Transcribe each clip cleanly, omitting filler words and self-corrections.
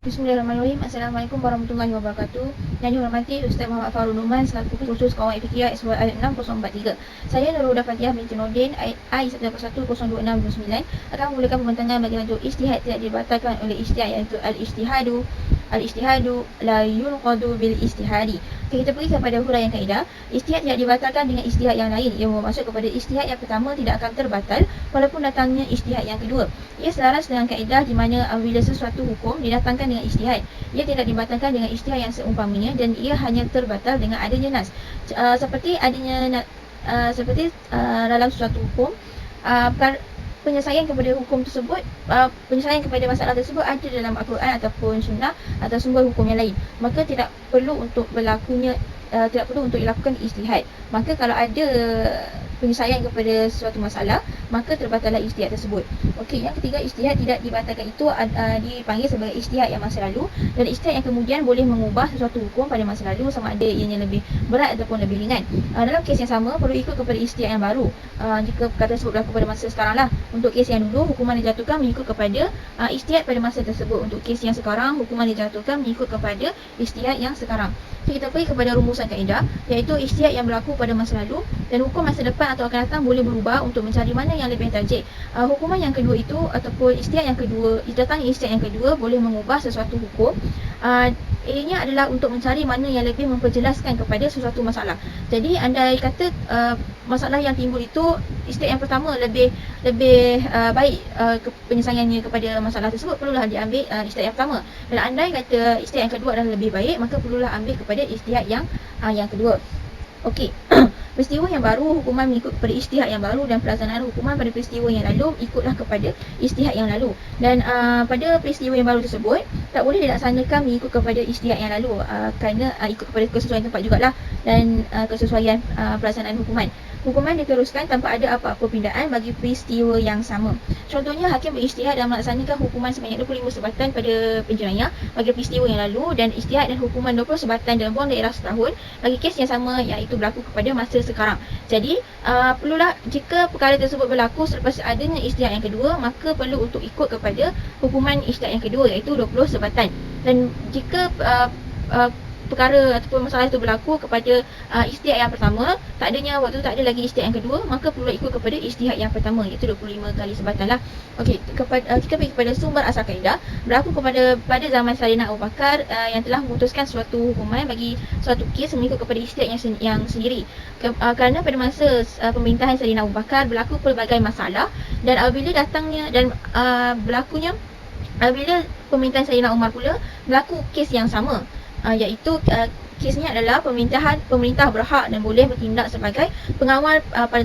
Bismillahirrahmanirrahim. Assalamualaikum warahmatullahi wabarakatuh. Yang dihormati Ustaz Muhammad Farul Numan selaku khusus kawan fikih SY ayat 6043. Saya Nurul Dafatiah binti Nordin I1102629 akan memulakan pembentangan bagi tajuk ijtihad tidak dibatalkan oleh ijtihad, iaitu al-ijtihadu la yunqadu bil ijtihadi. Okay, kita pergi kepada huraian kaedah. Ijtihad tidak dibatalkan dengan ijtihad yang lain. Ia bermaksud kepada ijtihad yang pertama tidak akan terbatal walaupun datangnya ijtihad yang kedua. Ia selaras dengan kaedah di mana apabila sesuatu hukum didatangkan dengan ijtihad, ia tidak dibatalkan dengan ijtihad yang seumpamanya dan ia hanya terbatal dengan adanya nas. Seperti dalam suatu hukum, penyelesaian kepada hukum tersebut, penyelesaian kepada masalah tersebut ada dalam Al-Quran ataupun sunnah atau sumber hukum yang lain, maka tidak perlu untuk dilakukan ijtihad. Maka kalau ada penyelesaian kepada suatu masalah, maka terbatallah ijtihad tersebut. Okey, yang ketiga, ijtihad tidak dibatalkan itu dipanggil sebagai ijtihad yang masa lalu, dan ijtihad yang kemudian boleh mengubah sesuatu hukum pada masa lalu sama ada ianya lebih berat ataupun lebih ringan. Dalam kes yang sama perlu ikut kepada ijtihad yang baru. Jika perkara tersebut berlaku pada masa sekarang lah, untuk kes yang dulu hukuman dijatuhkan mengikut kepada ijtihad pada masa tersebut. Untuk kes yang sekarang hukuman dijatuhkan mengikut kepada ijtihad yang sekarang. Kita pergi kepada rumusan kaedah, iaitu ijtihad yang berlaku pada masa lalu dan hukum masa depan atau akan datang boleh berubah untuk mencari mana yang lebih tarjih. Hukuman yang kedua itu ataupun ijtihad yang kedua, datangnya ijtihad yang kedua boleh mengubah sesuatu hukum. Ianya adalah untuk mencari mana yang lebih memperjelaskan kepada sesuatu masalah. Jadi andai kata masalah yang timbul itu ijtihad yang pertama lebih baik penyelesaiannya kepada masalah tersebut, perlulah diambil ijtihad yang pertama. Dan andai kata ijtihad yang kedua adalah lebih baik, maka perlulah ambil kepada ijtihad yang kedua. Okey. Peristiwa yang baru, hukuman mengikut kepada ijtihad yang baru, dan pelaksanaan hukuman pada peristiwa yang lalu ikutlah kepada ijtihad yang lalu. Dan pada peristiwa yang baru tersebut tak boleh dilaksanakan mengikut kepada ijtihad yang lalu, kerana ikut kepada kesesuaian tempat jugalah dan kesesuaian pelaksanaan hukuman. Hukuman diteruskan tanpa ada apa-apa pindaan bagi peristiwa yang sama. Contohnya, hakim berijtihad dan melaksanakan hukuman sebanyak 25 sebatan pada penjenayah bagi peristiwa yang lalu, dan ijtihad dan hukuman 20 sebatan dalam buang daerah setahun bagi kes yang sama, iaitu berlaku kepada masa sekarang. Jadi perlulah, jika perkara tersebut berlaku selepas adanya ijtihad yang kedua, maka perlu untuk ikut kepada hukuman ijtihad yang kedua, iaitu 20 sebatan. Dan jika perkara ataupun masalah itu berlaku kepada ijtihad yang pertama, tak ada lagi ijtihad yang kedua, maka perlu ikut kepada ijtihad yang pertama, iaitu 25 kali sebatan lah. Okey, kita pergi kepada sumber asal kaedah. Berlaku pada zaman Sayyidina Abu Bakar yang telah memutuskan suatu hukuman bagi suatu kes mengikut kepada ijtihad yang sendiri. Kerana pada masa pemerintahan Sayyidina Abu Bakar berlaku pelbagai masalah, dan apabila pemerintahan Sayyidina Umar pula berlaku kes yang sama, iaitu kesnya adalah pemerintah berhak dan boleh bertindak sebagai pengawal pada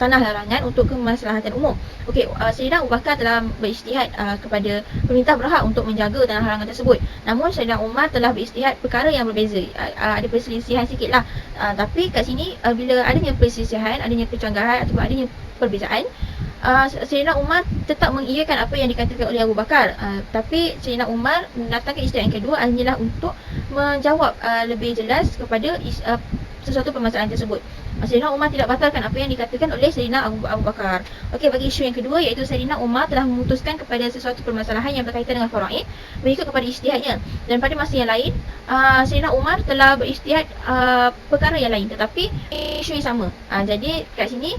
tanah larangan untuk kemaslahatan umum. Okey, Sayyidina Abu Bakar telah berijtihad kepada pemerintah berhak untuk menjaga tanah larangan tersebut. Namun Sayyidina Umar telah berijtihad perkara yang berbeza. Ada perselisihan sikitlah. Tapi kat sini bila adanya perselisihan, adanya kecanggahan ataupun adanya perbezaan, Sayyidina Umar tetap mengiyakan apa yang dikatakan oleh Abu Bakar, tapi Sayyidina Umar mendatangkan ijtihad yang kedua hanyalah untuk menjawab lebih jelas kepada sesuatu permasalahan tersebut. Sayyidina Umar tidak batalkan apa yang dikatakan oleh Sayyidina Abu Bakar. Okey, bagi isu yang kedua, iaitu Sayyidina Umar telah memutuskan kepada sesuatu permasalahan yang berkaitan dengan faraid mengikut kepada ijtihadnya. Dan pada masa yang lain, Sayyidina Umar telah berijtihad perkara yang lain tetapi isu yang sama. Jadi kat sini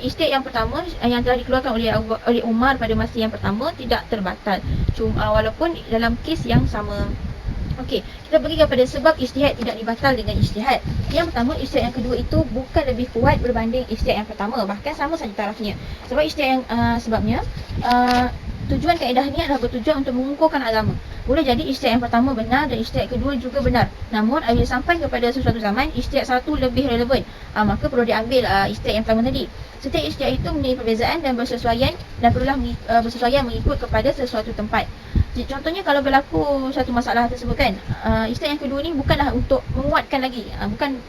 ijtihad yang pertama yang telah dikeluarkan oleh Umar pada masa yang pertama tidak terbatal, walaupun dalam kes yang sama. Okey, kita pergi kepada sebab ijtihad tidak dibatal dengan ijtihad. Yang pertama, ijtihad yang kedua itu bukan lebih kuat berbanding ijtihad yang pertama, bahkan sama saja tarafnya. Sebab ijtihad sebabnya tujuan kaedah ni adalah bertujuan untuk mengukuhkan agama. Boleh jadi ijtihad yang pertama benar dan ijtihad kedua juga benar. Namun apabila sampai kepada sesuatu zaman, ijtihad satu lebih relevan, maka perlu diambil ijtihad yang pertama tadi. Setiap ijtihad itu mempunyai perbezaan dan bersesuaian, dan perlulah bersesuaian mengikut kepada sesuatu tempat. Contohnya, kalau berlaku satu masalah tersebut kan, ijtihad yang kedua ni bukanlah untuk menguatkan lagi,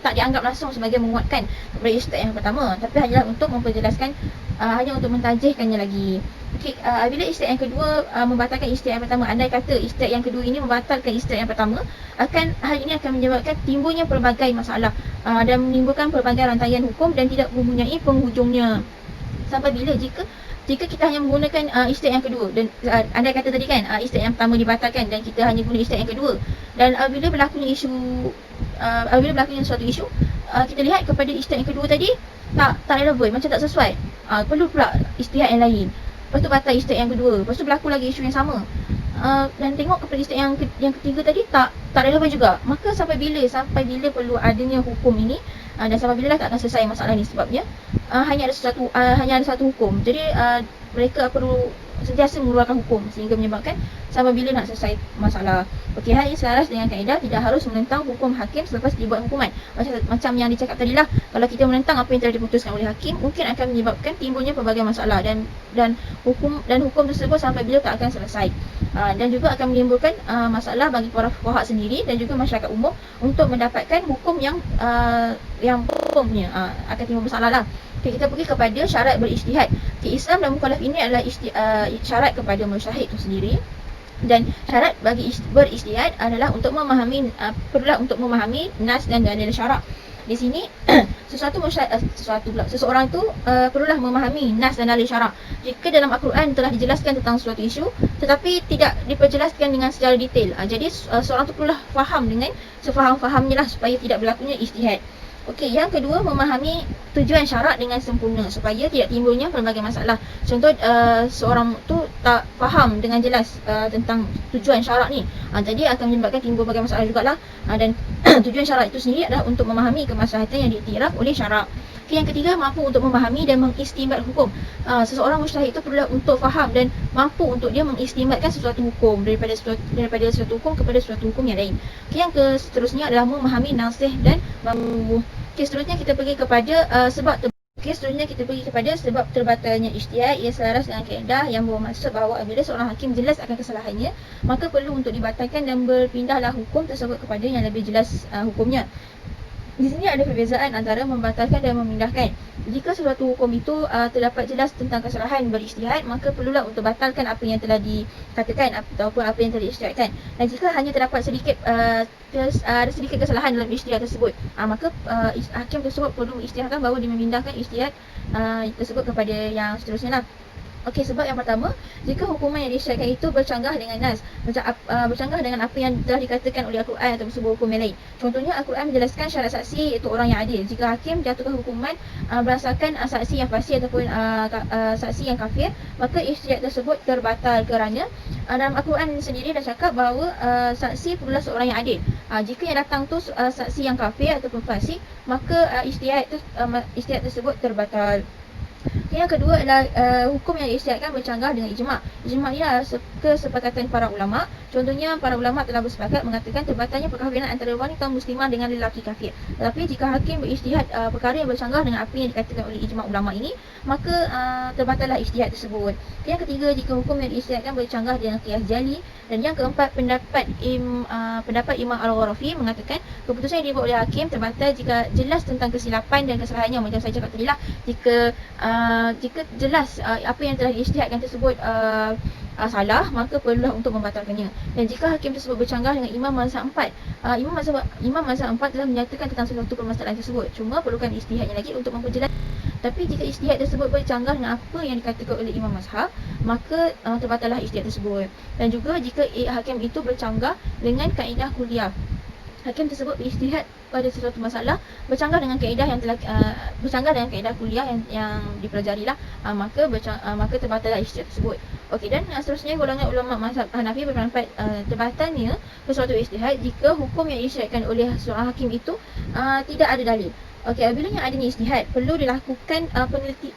tak dianggap langsung sebagai menguatkan kepada ijtihad yang pertama, tapi hanyalah untuk memperjelaskan, hanya untuk mentajihkannya lagi. Okey, bila ijtihad yang kedua membatalkan ijtihad yang pertama, andai kata ijtihad yang kedua ini membatalkan ijtihad yang pertama, hal ini akan menyebabkan timbulnya pelbagai masalah dan menimbulkan pelbagai rantaian hukum dan tidak mempunyai penghujungnya. Sampai bila? Jika jika kita hanya menggunakan ijtihad yang kedua, dan anda kata tadi kan ijtihad yang pertama dibatalkan dan kita hanya guna ijtihad yang kedua, dan apabila berlakunya suatu isu, kita lihat kepada ijtihad yang kedua tadi tak relevan, macam tak sesuai, perlu pula ijtihad yang lain. Lepas tu batal ijtihad yang kedua, lepas tu berlaku lagi isu yang sama, dan tengok kepada ijtihad yang ketiga tadi tak relevan juga. Maka sampai bila perlu adanya hukum ini, dan sampai bila tak akan selesai masalah ni, sebabnya hanya ada satu hukum. Jadi mereka perlu sentiasa mengeluarkan hukum sehingga menyebabkan sampai bila nak selesai masalah. Okey, hal ini selaras dengan kaedah tidak harus menentang hukum hakim selepas dibuat hukuman. Macam yang dicakap tadi lah, kalau kita menentang apa yang telah diputuskan oleh hakim, mungkin akan menyebabkan timbulnya pelbagai masalah dan hukum tersebut sampai bila tak akan selesai. Dan juga akan menimbulkan masalah bagi para fuqaha sendiri dan juga masyarakat umum untuk mendapatkan hukum yang hukumnya akan timbul masalah lah. Okay, kita pergi kepada syarat berijtihad. Okay, Islam dan mukallaf ini adalah syarat kepada mujtahid itu sendiri. Dan syarat bagi berijtihad adalah untuk memahami nas dan dalil syarak. Di sini seseorang itu perlulah memahami nas dan dalil syarak. Jika dalam Al-Quran telah dijelaskan tentang suatu isu tetapi tidak diperjelaskan dengan secara detail, jadi seorang itu perlulah faham dengan sefaham-fahamnya lah supaya tidak berlakunya ijtihad. Okey, yang kedua, memahami tujuan syarak dengan sempurna supaya tidak timbulnya pelbagai masalah. Contoh, seorang tu tak faham dengan jelas tentang tujuan syarak ni, jadi akan menyebabkan timbul pelbagai masalah jugalah. Dan tujuan syarak itu sendiri adalah untuk memahami kemaslahatan yang diiktiraf oleh syarak. Okay, yang ketiga, mampu untuk memahami dan mengistimbat hukum. Seseorang mujtahid itu perlu untuk faham dan mampu untuk dia mengistimbatkan sesuatu hukum daripada suatu hukum kepada suatu hukum yang lain. Okay, yang seterusnya adalah memahami nasih dan Okey, seterusnya kita pergi kepada sebab terbatalnya ijtihad. Ia selaras dengan kaedah yang bermaksud bahawa apabila seorang hakim jelas akan kesalahannya, maka perlu untuk dibatalkan dan berpindahlah hukum tersebut kepada yang lebih jelas hukumnya. Di sini ada perbezaan antara membatalkan dan memindahkan. Jika suatu hukum itu terdapat jelas tentang kesalahan berijtihad, maka perlulah untuk batalkan apa yang telah dikatakan ataupun apa yang telah diijtihadkan. Dan jika hanya terdapat ada sedikit kesalahan dalam ijtihad tersebut, maka hakim tersebut perlu mengijtihadkan bahawa dia memindahkan ijtihad tersebut kepada yang seterusnya lah. Okey, sebab yang pertama, jika hukuman yang disyariatkan itu bercanggah dengan nas, bercanggah dengan apa yang telah dikatakan oleh Al-Quran atau sebuah hukum yang lain. Contohnya, Al-Quran menjelaskan syarat saksi iaitu orang yang adil. Jika hakim jatuhkan hukuman berdasarkan saksi yang fasik ataupun saksi yang kafir, maka ijtihad tersebut terbatal kerana dalam Al-Quran sendiri dah cakap bahawa saksi perlulah seorang yang adil. Jika yang datang tu saksi yang kafir ataupun fasik, maka ijtihad tersebut terbatal. Yang kedua adalah hukum yang diijtihadkan bercanggah dengan ijma'. Ijma' ni adalah kesepakatan para ulama'. Contohnya, para ulama' telah bersepakat mengatakan terbatalnya perkahwinan antara wanita muslimah dengan lelaki kafir. Tetapi jika hakim berijtihad perkara yang bercanggah dengan apa yang dikatakan oleh ijma' ulama' ini, maka terbatallah ijtihad tersebut. Yang ketiga, jika hukum yang diijtihadkan bercanggah dengan qiyas jali. Dan yang keempat, pendapat Imam Al-Gharafi mengatakan keputusan yang dibuat oleh hakim terbatal jika jelas tentang kesilapan dan kesalahannya. Macam saya cakap tadi lah, jika jelas apa yang telah diijtihadkan tersebut salah, maka perlulah untuk membatalkannya. Dan jika hakim tersebut bercanggah dengan Imam Mazhab 4, Imam Mazhab 4 telah menyatakan tentang sesuatu permasalahan tersebut, cuma perlukan ijtihadnya lagi untuk memperjelas. Tapi jika ijtihad tersebut bercanggah dengan apa yang dikatakan oleh Imam Mazhab, maka terbatallah ijtihad tersebut. Dan juga jika hakim itu bercanggah dengan kaedah kuliah, hakim tersebut berijtihad pada sesuatu masalah bercanggah dengan kaedah yang telah kuliah yang dipelajari lah, maka terbatallah ijtihad tersebut. Okey, dan seterusnya golongan ulama mazhab Hanafi berpendapat terbatalnya sesuatu ijtihad jika hukum yang disyariatkan oleh seorang hakim itu tidak ada dalil. Okey, apabila yang adanya ijtihad, perlu dilakukan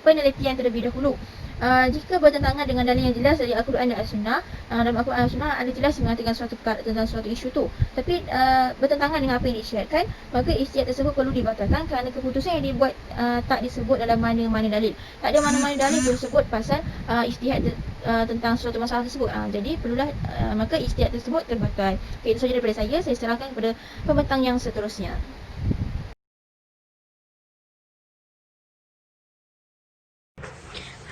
penelitian terlebih dahulu. Jika bertentangan dengan dalil yang jelas dari Al-Quran dan As-Sunnah, dalam Al-Quran dan As-Sunnah ada jelas mengatakan suatu perkara tentang suatu isu tu, tapi bertentangan dengan apa yang diisytihatkan, maka ijtihad tersebut perlu dibatalkan kerana keputusan yang dibuat tak disebut dalam mana-mana dalil. Tak ada mana-mana dalil yang disebut pasal ijtihad tentang suatu masalah tersebut. Jadi perlulah maka ijtihad tersebut terbatal. Okay, itu sahaja daripada saya serahkan kepada pembentang yang seterusnya.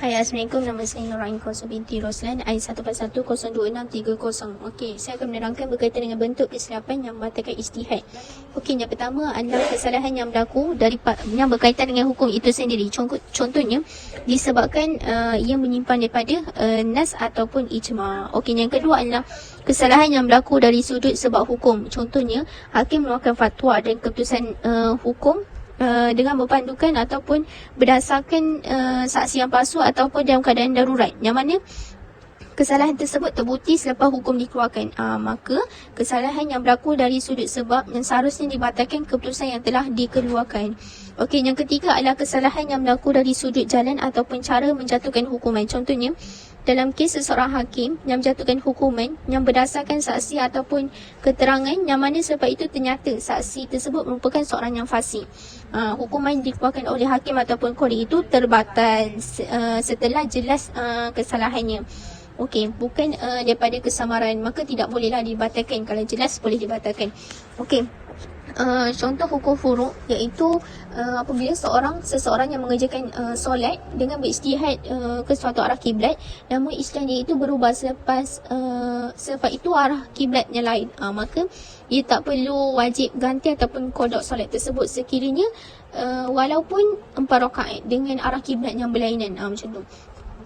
Hai, Assalamualaikum. Nama saya Nur Ain binti Roslan, I141-02630. Okey, saya akan menerangkan berkaitan dengan bentuk kesilapan yang membatalkan ijtihad. Okey, yang pertama adalah kesalahan yang berlaku yang berkaitan dengan hukum itu sendiri. Contohnya, disebabkan ia menyimpan daripada nas ataupun ijma'. Okey, yang kedua adalah kesalahan yang berlaku dari sudut sebab hukum. Contohnya, hakim mengeluarkan fatwa dan keputusan hukum dengan berpandukan ataupun berdasarkan saksi yang palsu ataupun dalam keadaan darurat, yang mana kesalahan tersebut terbukti selepas hukum dikeluarkan. Maka kesalahan yang berlaku dari sudut sebab yang seharusnya dibatalkan keputusan yang telah dikeluarkan. Okey, yang ketiga adalah kesalahan yang berlaku dari sudut jalan ataupun cara menjatuhkan hukuman. Contohnya, dalam kes seseorang hakim yang menjatuhkan hukuman yang berdasarkan saksi ataupun keterangan yang mana sebab itu ternyata saksi tersebut merupakan seorang yang fasik. Hukuman dikeluarkan oleh hakim ataupun qadi itu terbatal setelah jelas kesalahannya. Okey, bukan daripada kesamaran, maka tidak bolehlah dibatalkan. Kalau jelas boleh dibatalkan. Okey. Contoh hukum furuk iaitu apabila seseorang yang mengerjakan solat dengan berijtihad ke suatu arah kiblat, namun Islam dia itu berubah selepas itu arah kiblatnya lain, maka dia tak perlu wajib ganti ataupun qada solat tersebut sekiranya walaupun 4 rakaat dengan arah kiblat yang berlainan, macam tu.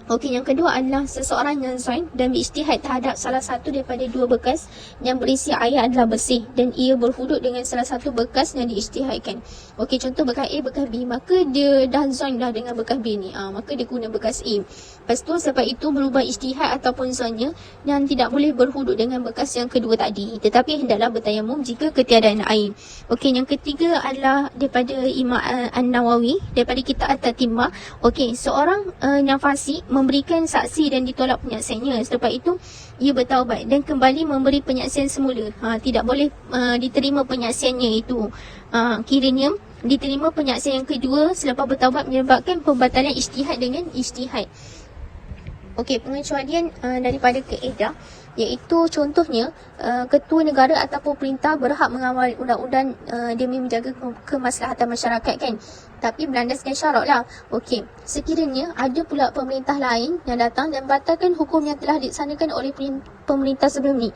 Okey, yang kedua adalah seseorang yang zain dan berijtihad terhadap salah satu daripada 2 bekas yang berisi air adalah bersih dan ia berhudud dengan salah satu bekas yang diijtihadkan. Okey, contoh bekas A, bekas B, maka dia dah zain dah dengan bekas B ni, maka dia guna bekas A. Lepas tu sebab itu berubah ijtihad ataupun zannya yang tidak boleh berhudud dengan bekas yang kedua tadi, tetapi hendaklah bertayamum jika ketiadaan air. Okey, yang ketiga adalah daripada Imam An-Nawawi daripada kitab At-Tatimah. Okey, seorang yang fasik memberikan saksi dan ditolak penyaksiannya. Selepas itu ia bertaubat dan kembali memberi penyaksian semula. Tidak boleh diterima penyaksiannya itu. Kiranya diterima penyaksian yang kedua selepas bertaubat menyebabkan pembatalan ijtihad dengan ijtihad. Okey, pengecualian daripada kaedah iaitu contohnya ketua negara ataupun perintah berhak mengawal undang-undang demi menjaga kemaslahatan masyarakat kan, tapi berlandaskan syarat lah. Okey, sekiranya ada pula pemerintah lain yang datang dan batalkan hukum yang telah dilaksanakan oleh pemerintah sebelum ni,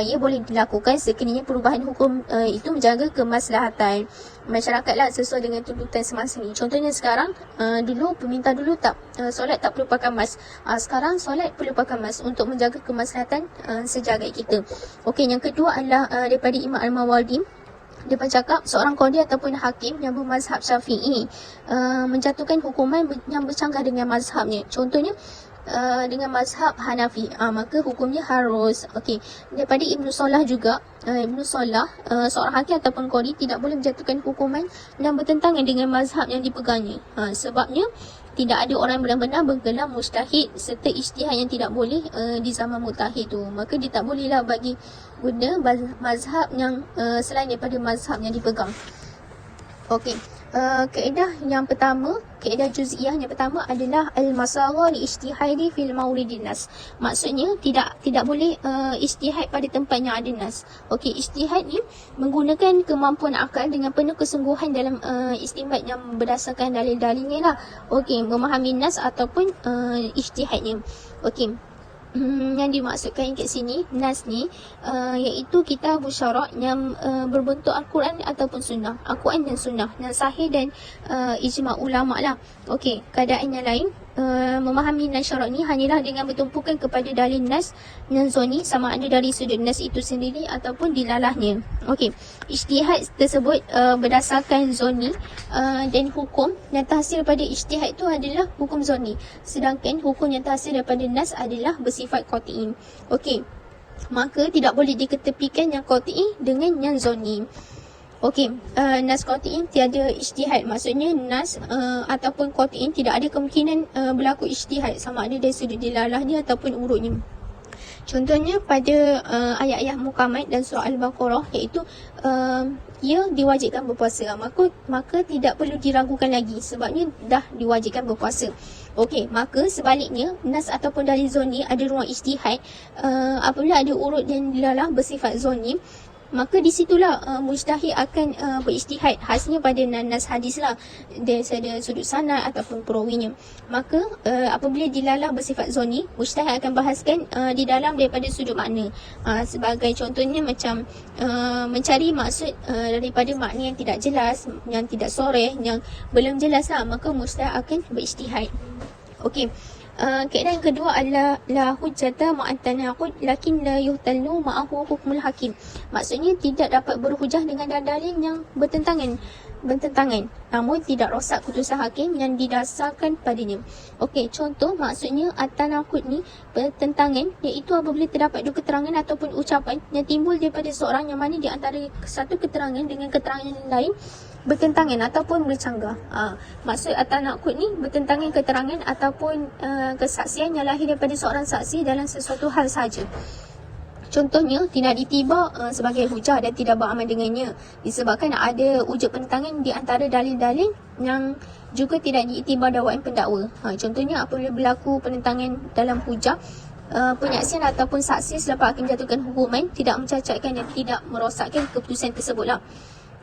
ia boleh dilakukan sekiranya perubahan hukum itu menjaga kemaslahatan masyarakat lah sesuai dengan tuntutan semasa ni. Contohnya sekarang, dulu pemerintah dulu solat tak perlu pakai mask, sekarang solat perlu pakai mask untuk menjaga kemaslahatan sejagat kita. Okey, yang kedua adalah daripada Imam Al-Mawardi. Dia bercakap seorang qadi ataupun hakim yang bermazhab Syafi'i menjatuhkan hukuman yang bercanggah dengan mazhabnya. Contohnya dengan mazhab Hanafi, maka hukumnya harus. Okey, daripada Ibnu Salah juga, Ibnu Salah seorang hakim ataupun qadi tidak boleh menjatuhkan hukuman yang bertentangan dengan mazhab yang dipegangnya. Sebabnya tidak ada orang benar-benar bergelar mujtahid serta ijtihad yang tidak boleh di zaman mujtahid tu. Maka dia tak bolehlah bagi guna mazhab yang selain daripada mazhab yang dipegang. Okey, kaedah yang pertama, kaedah juz'iyah yang pertama adalah al-masagha li ijtihadi fil mawridin nas. Maksudnya tidak boleh ijtihad pada tempat yang ada nas. Okey, ijtihad ni menggunakan kemampuan akal dengan penuh kesungguhan dalam istinbat yang berdasarkan dalil-dalilnya lah. Okey, memahami nas ataupun ijtihadnya. Okey, yang dimaksudkan kat sini nas ni iaitu kitab syarak yang berbentuk Al-Quran ataupun sunnah, Al-Quran dan sunnah yang sahih dan ijma' ulama lah. Okey, keadaan yang lain, memahami nas syarak ni hanyalah dengan bertumpukan kepada dalil nas yang zoni, sama ada dari sudut nas itu sendiri ataupun dilalahnya. Okey, ijtihad tersebut berdasarkan zoni dan hukum yang terhasil pada ijtihad itu adalah hukum zoni, sedangkan hukum yang terhasil daripada nas adalah bersifat qat'i. Okey, maka tidak boleh diketepikan yang qat'i dengan yang zoni. Okey, nas qat'i tiada ijtihad, maksudnya nas ataupun qat'i tidak ada kemungkinan berlaku ijtihad sama ada dari sudut dilalahnya ataupun urutnya. Contohnya pada ayat-ayat muqamat dan surah Al-Baqarah, iaitu ia diwajibkan berpuasa, maka tidak perlu diragukan lagi sebabnya dah diwajibkan berpuasa. Okey, maka sebaliknya nas ataupun dalil zoni ada ruang ijtihad apabila ada urut yang dilalah bersifat zoni, maka di situlah mujtahid akan berijtihad khasnya pada nas hadis lah, dari sudut sanad ataupun perawinya. Maka apabila dilalah bersifat zoni, mujtahid akan bahaskan di dalam daripada sudut makna. Sebagai contohnya macam mencari maksud daripada makna yang tidak jelas, yang tidak soreh, yang belum jelas lah, maka mujtahid akan berijtihad. Okey. Kaedah yang kedua adalah la hujjata ma'at tanaqud lakin la yuhtallu ma'ahu hukmul hakim. Maksudnya tidak dapat berhujah dengan dalil yang bertentangan, namun tidak rosak keputusan hakim yang didasarkan padanya. Okey, contoh maksudnya at-tanaqud ni bertentangan, iaitu apabila terdapat dua keterangan ataupun ucapan yang timbul daripada seorang yang mana di antara satu keterangan dengan keterangan yang lain bertentangan ataupun bercanggah. Maksud at-tanaqud ni bertentangan keterangan ataupun kesaksian yang lahir daripada seorang saksi dalam sesuatu hal sahaja. Contohnya, tidak ditibar sebagai hujah dan tidak beramal dengannya disebabkan ada wujud penentangan di antara dalil-dalil yang juga tidak diiktibar dakwaan pendakwa. Contohnya, apabila berlaku penentangan dalam hujah, penyaksian ataupun saksi selepas akan menjatuhkan hukuman tidak mencacatkan dan tidak merosakkan keputusan tersebutlah.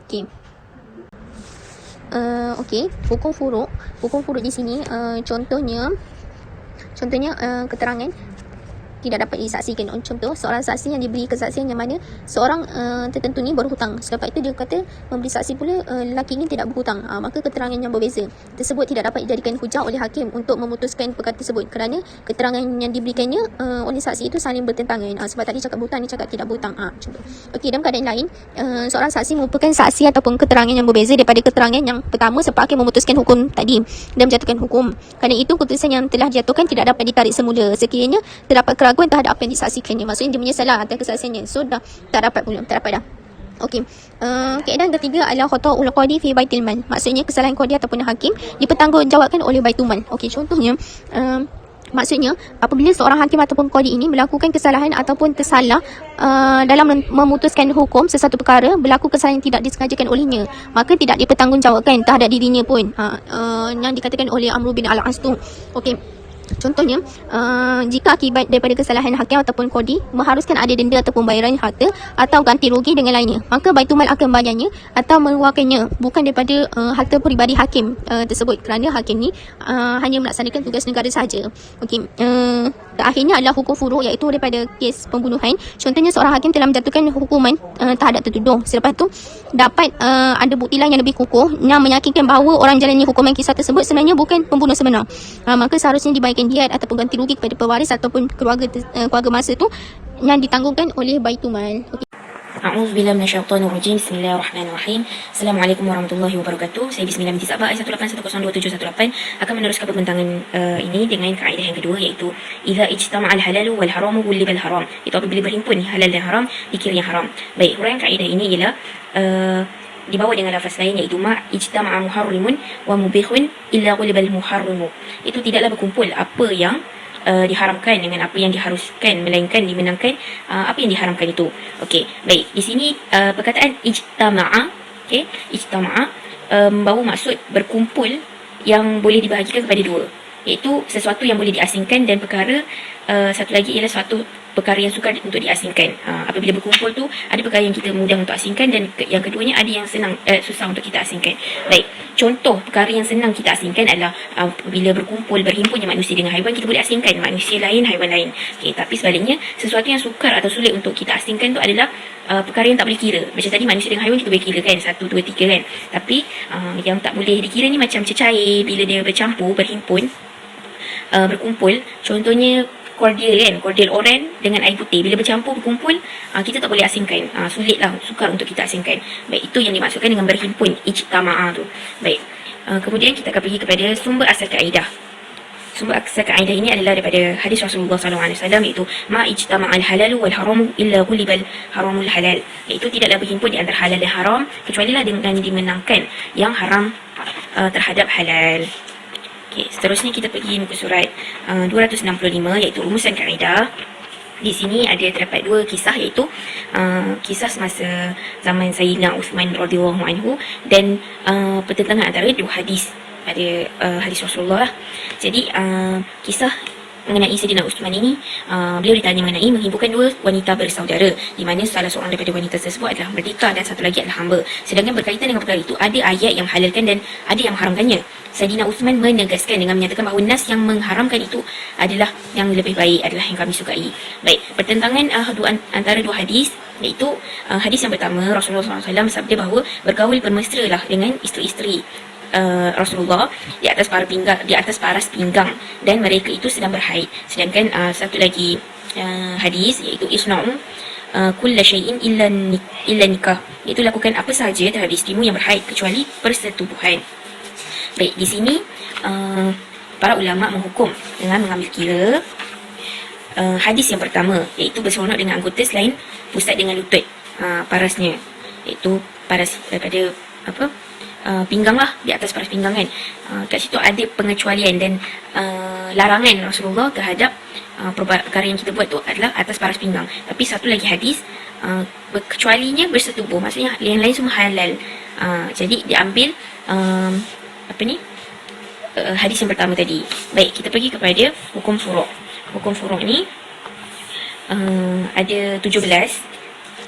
Okey. Hukum furuk di sini contohnya keterangan tidak dapat disaksikan. Contoh, seorang saksi yang diberi kesaksian yang mana seorang tertentu ni berhutang. Selepas itu dia kata memberi saksi pula lelaki ini tidak berhutang. Maka keterangan yang berbeza tersebut tidak dapat dijadikan hujah oleh hakim untuk memutuskan perkara tersebut kerana keterangan yang diberikannya oleh saksi itu saling bertentangan. Sebab tadi cakap berhutang, ni cakap tidak berhutang. Contoh. Okey, dalam keadaan lain, seorang saksi merupakan saksi ataupun keterangan yang berbeza daripada keterangan yang pertama sebab hakim memutuskan hukum tadi dan menjatuhkan hukum. Kerana itu keputusan yang telah dijatuhkan tidak dapat ditarik semula sekiranya terdapat keraguan terhadap apa yang disaksikannya. Maksudnya dia menyesalah atas kesaksiannya. So dah tak dapat dah. Okey. Kaedah yang ketiga adalah khata'ul qadi fi baitil mal. Maksudnya kesalahan qadi ataupun hakim dipertanggungjawabkan oleh baitul mal. Okey, contohnya maksudnya apabila seorang hakim ataupun qadi ini melakukan kesalahan ataupun tersalah dalam memutuskan hukum sesuatu perkara, berlaku kesalahan yang tidak disengajakan olehnya, maka tidak dipertanggungjawabkan terhadap dirinya pun. Yang dikatakan oleh Amr bin Al-As tu. Okey. Contohnya, jika akibat daripada kesalahan hakim ataupun qadi mengharuskan ada denda ataupun bayaran harta atau ganti rugi dengan lainnya, maka Baitul Mal akan membayarnya atau mengeluarkannya bukan daripada harta peribadi hakim tersebut, kerana hakim ni hanya melaksanakan tugas negara sahaja. Okey. Akhirnya adalah hukum furuk, iaitu daripada kes pembunuhan. Contohnya, seorang hakim telah menjatuhkan hukuman terhadap tertuduh. Selepas tu dapat ada bukti lain yang lebih kukuh yang meyakinkan bahawa orang jalani hukuman kisah tersebut sebenarnya bukan pembunuh sebenar. Maka seharusnya dibayarkan diat ataupun ganti rugi kepada pewaris ataupun keluarga masa tu yang ditanggungkan oleh Baitul Mal. Okey. A'udzubillahi minasyaitonirrajim. Bismillahirrahmanirrahim. Assalamualaikum warahmatullahi wabarakatuh. Saya Bismillah binti Sabah, ayat 18102718 akan meneruskan perbincangan ini dengan kaedah yang kedua, iaitu idza ijtama'al halalu wal haramu wulibal haram. Itu apabila berhimpun halal dan haram dikira yang haram. Baik, huraian kaedah ini ialah dibawa dengan lafaz lain, iaitu ma ijtama'a muharrimun wa mubihun illa ghulibal muharrimu. Itu tidaklah berkumpul apa yang diharamkan dengan apa yang diharuskan, melainkan dimenangkan apa yang diharamkan itu. Okey, baik. Di sini perkataan ijtama'a, okey, ijtama'a membawa maksud berkumpul yang boleh dibahagikan kepada dua, iaitu sesuatu yang boleh diasingkan dan perkara satu lagi ialah suatu perkara yang sukar untuk diasingkan. Apabila berkumpul tu ada perkara yang kita mudah untuk asingkan dan yang keduanya ada yang senang susah untuk kita asingkan. Baik, contoh perkara yang senang kita asingkan adalah bila berkumpul berhimpunnya manusia dengan haiwan, kita boleh asingkan manusia lain, haiwan lain. Okey, tapi sebaliknya sesuatu yang sukar atau sulit untuk kita asingkan tu adalah perkara yang tak boleh kira. Macam tadi manusia dengan haiwan kita boleh kira kan, 1, 2, 3 kan. Tapi yang tak boleh dikira ni macam cecair bila dia bercampur, berhimpun, berkumpul. Contohnya kordial kan, kordial oren dengan air putih bila bercampur berkumpul, kita tak boleh asingkan. Sulitlah, sukar untuk kita asingkan. Baik, itu yang dimaksudkan dengan berhimpun, ijtama'a tu. Baik, kemudian kita akan pergi kepada sumber asal kaedah. Sumber asal kaedah ini adalah daripada hadis Rasulullah SAW, iaitu ma ijtama'al halalu wal haramu illa ghulibal haramul halal. Iaitu tidaklah berhimpun di antara halal dan haram kecuali lah dengan dimenangkan yang haram terhadap halal. Okay, seterusnya kita pergi muka surat 265, iaitu rumusan kaedah. Di sini ada terdapat dua kisah, iaitu kisah semasa zaman Sayyidina Uthman radhiyallahu anhu dan pertentangan antara dua hadis pada hadis Rasulullah. Jadi kisah mengenai Sayyidina Uthman ini, beliau ditanya mengenai menghimpunkan dua wanita bersaudara, di mana salah seorang daripada wanita tersebut adalah merdeka dan satu lagi adalah hamba. Sedangkan berkaitan dengan perkara itu, ada ayat yang menghalalkan dan ada yang mengharamkannya. Sayyidina Uthman menegaskan dengan menyatakan bahawa nas yang mengharamkan itu adalah yang lebih baik, adalah yang kami sukai. Baik, pertentangan antara dua hadis, iaitu hadis yang pertama, Rasulullah SAW bersabda bahawa bergaul bermesralah dengan isteri-isteri Rasulullah di atas paras pinggang dan mereka itu sedang berhaid. Sedangkan satu lagi hadis, iaitu isna'u kulla syai'in illa nikah, iaitu lakukan apa sahaja terhadap isterimu yang berhaid kecuali persetubuhan. Baik, di sini para ulama menghukum dengan mengambil kira hadis yang pertama, iaitu berseronok dengan anggota selain pusat dengan lutut, parasnya, iaitu paras daripada pinggang lah, di atas paras pinggang kan. Kat situ ada pengecualian dan larangan Rasulullah terhadap perkara yang kita buat tu adalah atas paras pinggang. Tapi satu lagi hadis, kecualinya bersetubuh, maksudnya yang lain semua halal. Jadi diambil hadis yang pertama tadi. Baik, kita pergi kepada hukum furu'. Hukum furu' ni ada 17,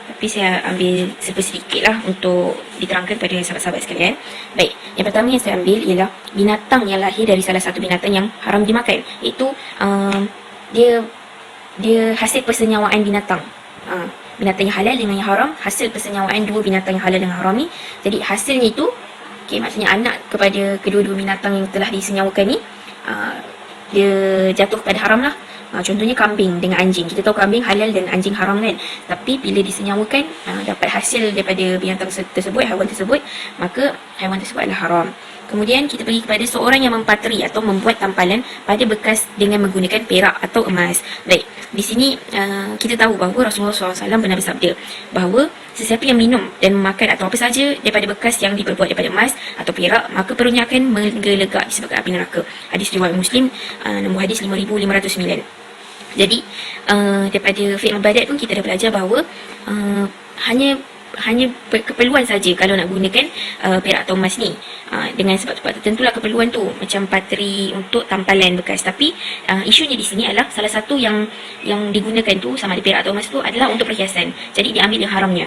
tapi saya ambil sedikit lah untuk diterangkan kepada sahabat-sahabat sekalian. Baik, yang pertama yang saya ambil ialah binatang yang lahir dari salah satu binatang yang haram dimakan, iaitu dia hasil persenyawaan binatang. Binatang yang halal dengan yang haram, hasil persenyawaan dua binatang yang halal dengan haram ni. Jadi hasilnya itu, maksudnya anak kepada kedua-dua binatang yang telah disenyawakan ni, dia jatuh pada haram lah. Contohnya kambing dengan anjing. Kita tahu kambing halal dan anjing haram kan. Tapi bila disenyawakan, dapat hasil daripada binatang tersebut, haiwan tersebut, maka haiwan tersebut adalah haram. Kemudian kita pergi kepada seorang yang mempateri atau membuat tampalan pada bekas dengan menggunakan perak atau emas. Baik, di sini kita tahu bahawa Rasulullah SAW pernah bersabda bahawa sesiapa yang minum dan memakan atau apa saja daripada bekas yang diperbuat daripada emas atau perak, maka perutnya akan menggelegak disebabkan api neraka. Hadis riwayat Muslim, nombor hadis 5509. Jadi daripada fiqh ibadat pun kita dah belajar bahawa hanya keperluan saja kalau nak gunakan perak atau emas ni, dengan sebab-sebab tertentulah keperluan tu, macam pateri untuk tampalan bekas. Tapi isunya di sini adalah salah satu yang digunakan tu, sama ada perak atau emas tu, adalah untuk perhiasan. Jadi diambil yang haramnya,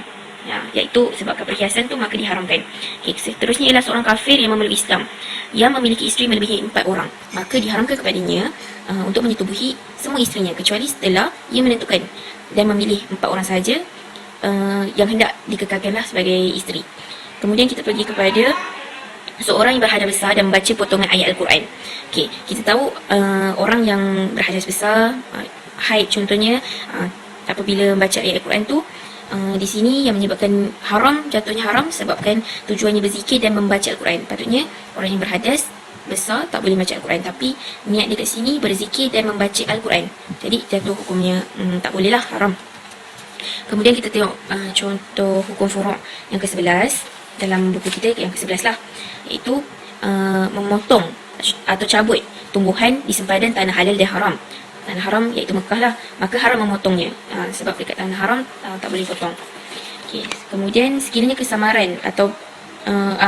iaitu sebabkan perhiasan tu maka diharamkan. Seterusnya ialah seorang kafir yang memeluk Islam yang memiliki isteri melebihi 4 orang, maka diharamkan kepadanya untuk menyetubuhi semua isterinya kecuali setelah ia menentukan dan memilih 4 orang sahaja yang hendak dikekalkanlah sebagai isteri. Kemudian kita pergi kepada seorang yang berhadas besar dan membaca potongan ayat Al-Quran. Kita tahu orang yang berhadas besar, haid contohnya, apabila membaca ayat Al-Quran tu, di sini yang menyebabkan haram, jatuhnya haram sebabkan tujuannya berzikir dan membaca Al-Quran. Patutnya orang yang berhadas besar tak boleh baca Al-Quran, tapi niat dia kat sini berzikir dan membaca Al-Quran, jadi jatuh hukumnya tak boleh lah, haram. Kemudian kita tengok contoh hukum furu' yang ke-11 dalam buku kita, yang ke-11 lah, iaitu memotong atau cabut tumbuhan di sempadan tanah halal dan haram. Tanah haram iaitu Mekah lah, maka haram memotongnya, sebab dekat tanah haram tak boleh potong. Kemudian sekiranya kesamaran atau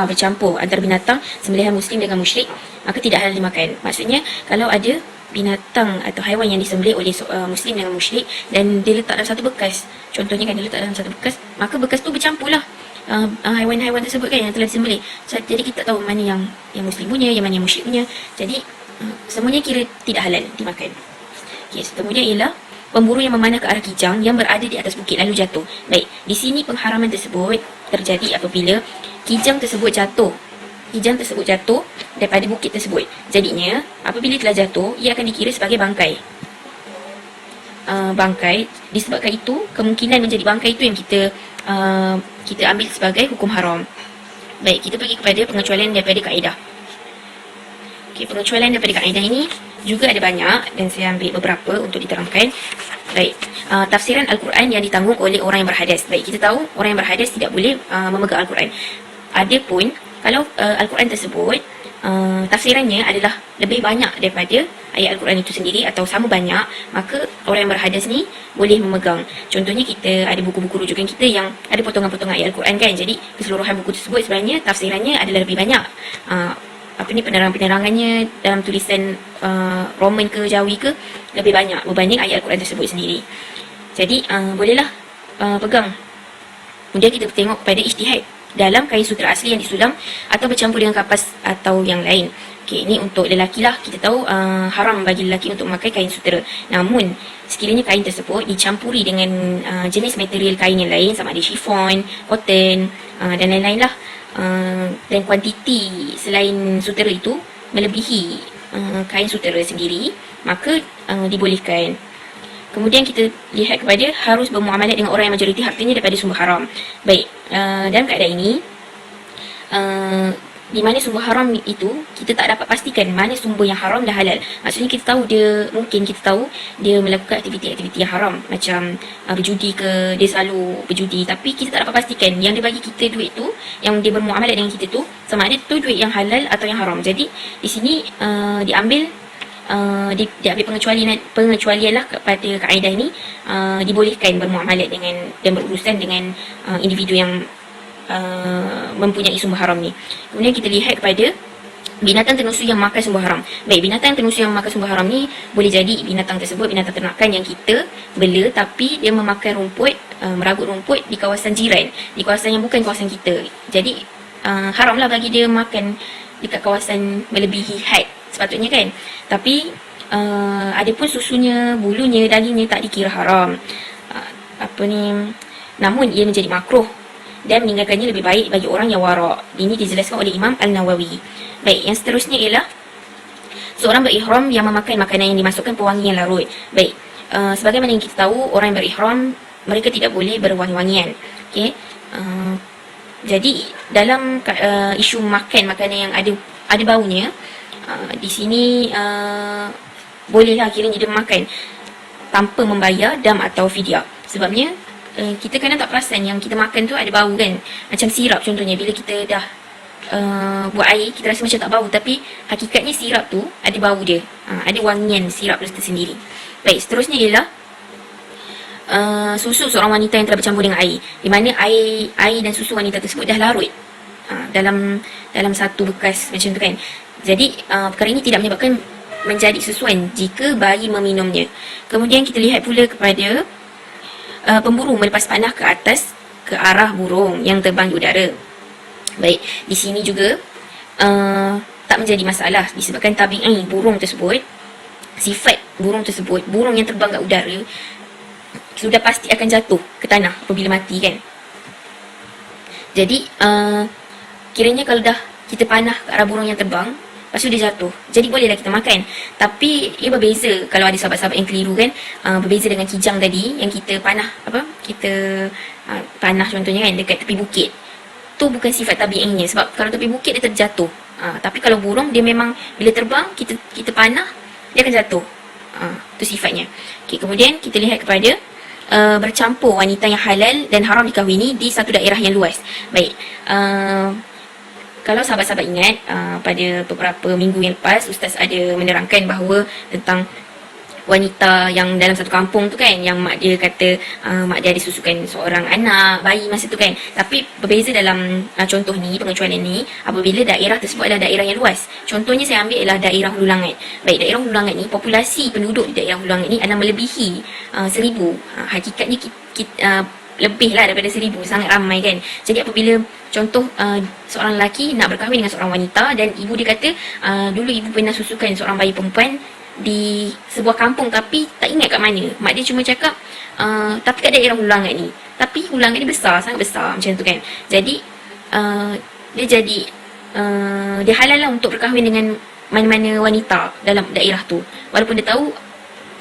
bercampur antara binatang sembelihan muslim dengan musyrik, maka tidak halal dimakan. Maksudnya kalau ada binatang atau haiwan yang disembelih oleh muslim dengan musyrik dan dia letak dalam satu bekas, contohnya kan dia letak dalam satu bekas, maka bekas tu bercampur lah haiwan-haiwan tersebut kan yang telah disembelih. Jadi kita tak tahu mana yang muslim punya, yang mana yang musyrik punya. Jadi semuanya kira tidak halal dimakan. Kemudian ialah pemburu yang memanah ke arah kijang yang berada di atas bukit lalu jatuh. Baik, di sini pengharaman tersebut terjadi apabila kijang tersebut jatuh daripada bukit tersebut. Jadinya apabila telah jatuh, ia akan dikira sebagai bangkai. Disebabkan itu, kemungkinan menjadi bangkai itu yang kita ambil sebagai hukum haram. Baik, kita pergi kepada pengecualian daripada kaedah. Pengecualian daripada kaedah ini juga ada banyak dan saya ambil beberapa untuk diterangkan. Baik, tafsiran Al-Quran yang ditanggung oleh orang yang berhadas. Baik, kita tahu orang yang berhadas tidak boleh memegang Al-Quran. Adapun kalau Al-Quran tersebut tafsirannya adalah lebih banyak daripada ayat Al-Quran itu sendiri atau sama banyak, maka orang yang berhadas ni boleh memegang. Contohnya kita ada buku-buku rujukan kita yang ada potongan-potongan ayat Al-Quran kan. Jadi keseluruhan buku tersebut sebenarnya tafsirannya adalah lebih banyak penerangannya dalam tulisan Roman ke Jawi ke lebih banyak berbanding ayat Al-Quran tersebut sendiri. Jadi bolehlah pegang. Kemudian kita tengok kepada ijtihad dalam kain sutera asli yang disulam atau bercampur dengan kapas atau yang lain. Okey, ini untuk lelaki lah. Kita tahu haram bagi lelaki untuk memakai kain sutera. Namun sekiranya kain tersebut dicampuri dengan jenis material kain yang lain, sama ada chiffon, cotton dan lain-lain lah, dan kuantiti selain sutera itu melebihi kain sutera sendiri, maka dibolehkan. Kemudian kita lihat kepada harus bermuamalat dengan orang yang majoriti hartanya daripada sumber haram. Baik, dalam keadaan ini di mana sumber haram itu kita tak dapat pastikan mana sumber yang haram dan halal. Maksudnya kita tahu kita tahu dia melakukan aktiviti-aktiviti yang haram, macam berjudi ke, dia selalu berjudi, tapi kita tak dapat pastikan yang dia bagi kita duit tu, yang dia bermuamalat dengan kita tu, sama ada tu duit yang halal atau yang haram. Jadi di sini diambil pengecualian lah kepada kaedah ini, dibolehkan bermuamalat dengan dan berurusan dengan individu yang mempunyai sumber haram ni. Kemudian kita lihat kepada binatang ternusu yang makan sumber haram. Baik, binatang ternusu yang makan sumber haram ni boleh jadi binatang tersebut binatang ternakan yang kita bela, tapi dia memakan rumput, meragut rumput di kawasan jiran, di kawasan yang bukan kawasan kita. Jadi haramlah bagi dia makan dekat kawasan melebihi had sepatutnya kan. Tapi ada pun susunya, bulunya, dagingnya tak dikira haram. Namun ia menjadi makruh dan meninggalkannya lebih baik bagi orang yang warak. Ini dijelaskan oleh Imam Al-Nawawi. Baik, yang seterusnya ialah seorang berihram yang memakan makanan yang dimasukkan pewangi yang larut. Baik, sebagaimana yang kita tahu, orang yang berihram mereka tidak boleh berwangi-wangian. Okey. Jadi dalam isu makan makanan yang ada baunya, di sini bolehlah akhirnya dia makan tanpa membayar dam atau fidyah. Sebabnya kita kadang tak perasan yang kita makan tu ada bau kan. Macam sirap contohnya, bila kita dah buat air, kita rasa macam tak bau, tapi hakikatnya sirap tu ada bau dia, ada wangian sirap tu tersendiri. Baik, seterusnya ialah susu seorang wanita yang telah bercampur dengan air, di mana air dan susu wanita tersebut dah larut dalam satu bekas macam tu kan. Jadi perkara ini tidak menyebabkan menjadi susuan jika bayi meminumnya. Kemudian kita lihat pula kepada pemburu melepas panah ke atas ke arah burung yang terbang di udara. Baik, di sini juga tak menjadi masalah disebabkan tabi'i burung tersebut, sifat burung tersebut, burung yang terbang kat udara sudah pasti akan jatuh ke tanah apabila mati kan. Jadi kiranya kalau dah kita panah ke arah burung yang terbang, lepas tu dia jatuh, jadi bolehlah kita makan. Tapi ia berbeza kalau ada sahabat-sahabat yang keliru kan, berbeza dengan kijang tadi yang kita panah panah contohnya kan dekat tepi bukit. Tu bukan sifat tabi'inya, sebab kalau tepi bukit dia terjatuh. Tapi kalau burung dia memang bila terbang kita panah dia akan jatuh. Tu sifatnya. Okey, kemudian kita lihat kepada bercampur wanita yang halal dan haram dikahwini di satu daerah yang luas. Baik, kalau sahabat-sahabat ingat, pada beberapa minggu yang lepas Ustaz ada menerangkan bahawa tentang wanita yang dalam satu kampung tu kan, yang mak dia kata mak dia ada susukan seorang anak bayi masa tu kan. Tapi berbeza dalam contoh ni, pengecualian ni apabila daerah tersebut adalah daerah yang luas. Contohnya saya ambil ialah daerah Hulu Langat. Baik, daerah Hulu Langat ni, populasi penduduk di daerah Hulu Langat ni adalah melebihi 1000. Hakikatnya kita lebih lah daripada 1000, sangat ramai kan. Jadi apabila contoh seorang lelaki nak berkahwin dengan seorang wanita dan ibu dia kata dulu ibu pernah susukan seorang bayi perempuan di sebuah kampung tapi tak ingat kat mana. Mak dia cuma cakap tapi kat daerah Hulu Langat ni. Tapi Hulu Langat ni besar, sangat besar macam tu kan. Jadi dia halal lah untuk berkahwin dengan mana-mana wanita dalam daerah tu, walaupun dia tahu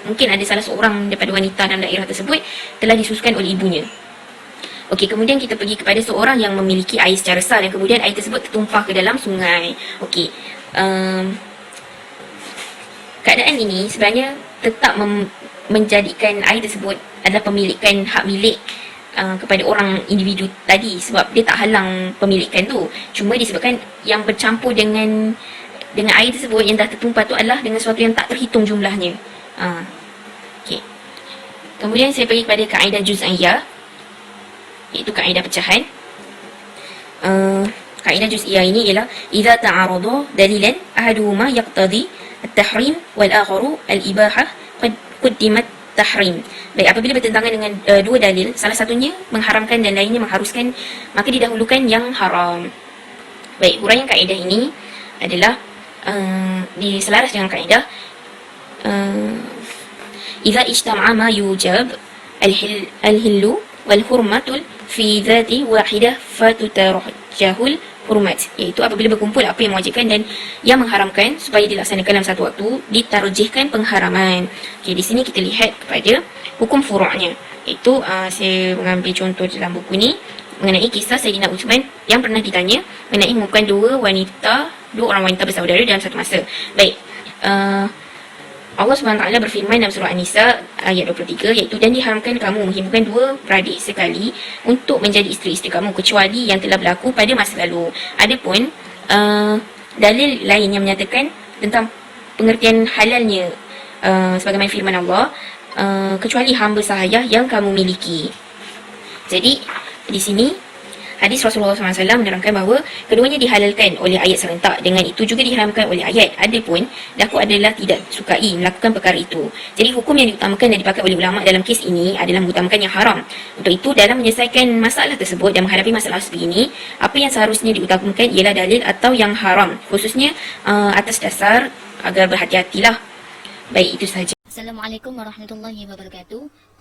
mungkin ada salah seorang daripada wanita dalam daerah tersebut telah disusukan oleh ibunya. Okey, kemudian kita pergi kepada seorang yang memiliki air secara sah dan kemudian air tersebut tertumpah ke dalam sungai. Okey, keadaan ini sebenarnya tetap menjadikan air tersebut adalah pemilikan hak milik kepada orang individu tadi, sebab dia tak halang pemilikan tu. Cuma disebabkan yang bercampur dengan air tersebut yang dah tertumpah tu adalah dengan sesuatu yang tak terhitung jumlahnya. Okey. Kemudian saya pergi kepada kaedah juz'iyah, iaitu kaedah pecahan. kaedah juz'iyah ini ialah idza ta'arada dalilan ahaduhuma yaqtadi at-tahrim wal akharu al-ibahah qad quddimat tahrim. Baik, apabila bertentangan dengan dua dalil, salah satunya mengharamkan dan lainnya mengharuskan, maka didahulukan yang haram. Baik, huraian kaedah ini adalah diselaras dengan kaedah idza ijtama'a ma yujab al-hillu wal hurmatul fi dhati wahidah fatutarajjahul hurmat, iaitu apabila berkumpul apa yang mewajibkan dan yang mengharamkan supaya dilaksanakan dalam satu waktu, ditarjihkan pengharaman. Okey, di sini kita lihat kepada hukum furu'nya, iaitu saya mengambil contoh dalam buku ni mengenai kisah Sayyidina Uthman yang pernah ditanya mengenai menghubungkan dua orang wanita bersaudara dalam satu masa. Baik, Allah SWT berfirman dalam surah An-Nisa ayat 23, iaitu dan diharamkan kamu menghimpunkan dua beradik sekali untuk menjadi isteri-isteri kamu kecuali yang telah berlaku pada masa lalu. Adapun dalil lain yang menyatakan tentang pengertian halalnya sebagaimana firman Allah, kecuali hamba sahaya yang kamu miliki. Jadi di sini hadis Rasulullah SAW menerangkan bahawa keduanya dihalalkan oleh ayat serentak, dengan itu juga diharamkan oleh ayat. Adapun daku adalah tidak sukai melakukan perkara itu. Jadi hukum yang diutamakan dan dipakai oleh ulama dalam kes ini adalah mengutamakan yang haram. Untuk itu, dalam menyelesaikan masalah tersebut dan menghadapi masalah sebegini, apa yang seharusnya diutamakan ialah dalil atau yang haram, khususnya atas dasar agar berhati-hatilah. Baik, itu sahaja. Assalamualaikum warahmatullahi wabarakatuh.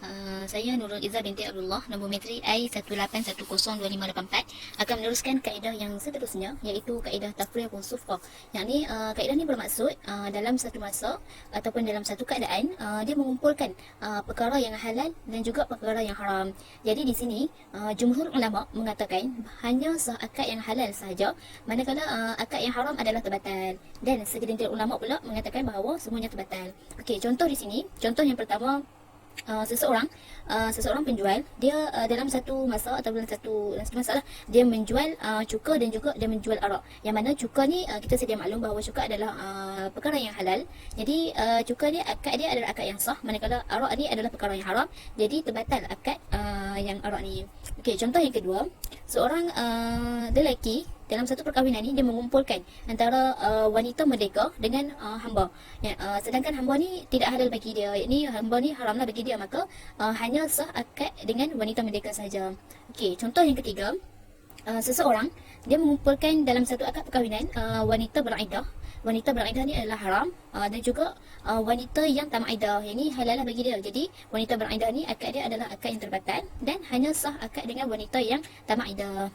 Saya Nurul Izzah binti Abdullah, nombor metri I1810254, akan meneruskan kaedah yang seterusnya, iaitu kaedah tafriq wa sufqah. Yang ni kaedah ni bermaksud dalam satu masa ataupun dalam satu keadaan dia mengumpulkan perkara yang halal dan juga perkara yang haram. Jadi di sini jumhur ulama mengatakan hanya sah akad yang halal sahaja, manakala akad yang haram adalah terbatal, dan segelintir ulama pula mengatakan bahawa semuanya terbatal. Okey, contoh di sini, contoh yang pertama, seseorang penjual, dia dalam satu masa atau dalam satu masalah dia menjual cuka dan juga dia menjual arak. Yang mana cuka ni kita sedia maklum bahawa cuka adalah perkara yang halal. Jadi cuka ni akad dia adalah akad yang sah, manakala arak ni adalah perkara yang haram. Jadi terbatal akad yang arak ni. Okey, contoh yang kedua, seorang lelaki dalam satu perkahwinan ni dia mengumpulkan antara wanita merdeka dengan hamba. Sedangkan hamba ni tidak halal bagi dia, yakni hamba ni haramlah bagi dia, maka hanya sah akad dengan wanita merdeka saja. Okey, contoh yang ketiga, seseorang dia mengumpulkan dalam satu akad perkahwinan wanita beriddah. Wanita beriddah ni adalah haram dan juga wanita yang tamat iddah, yang ni halal bagi dia. Jadi wanita beriddah ni akad dia adalah akad yang terbatal dan hanya sah akad dengan wanita yang tamat iddah.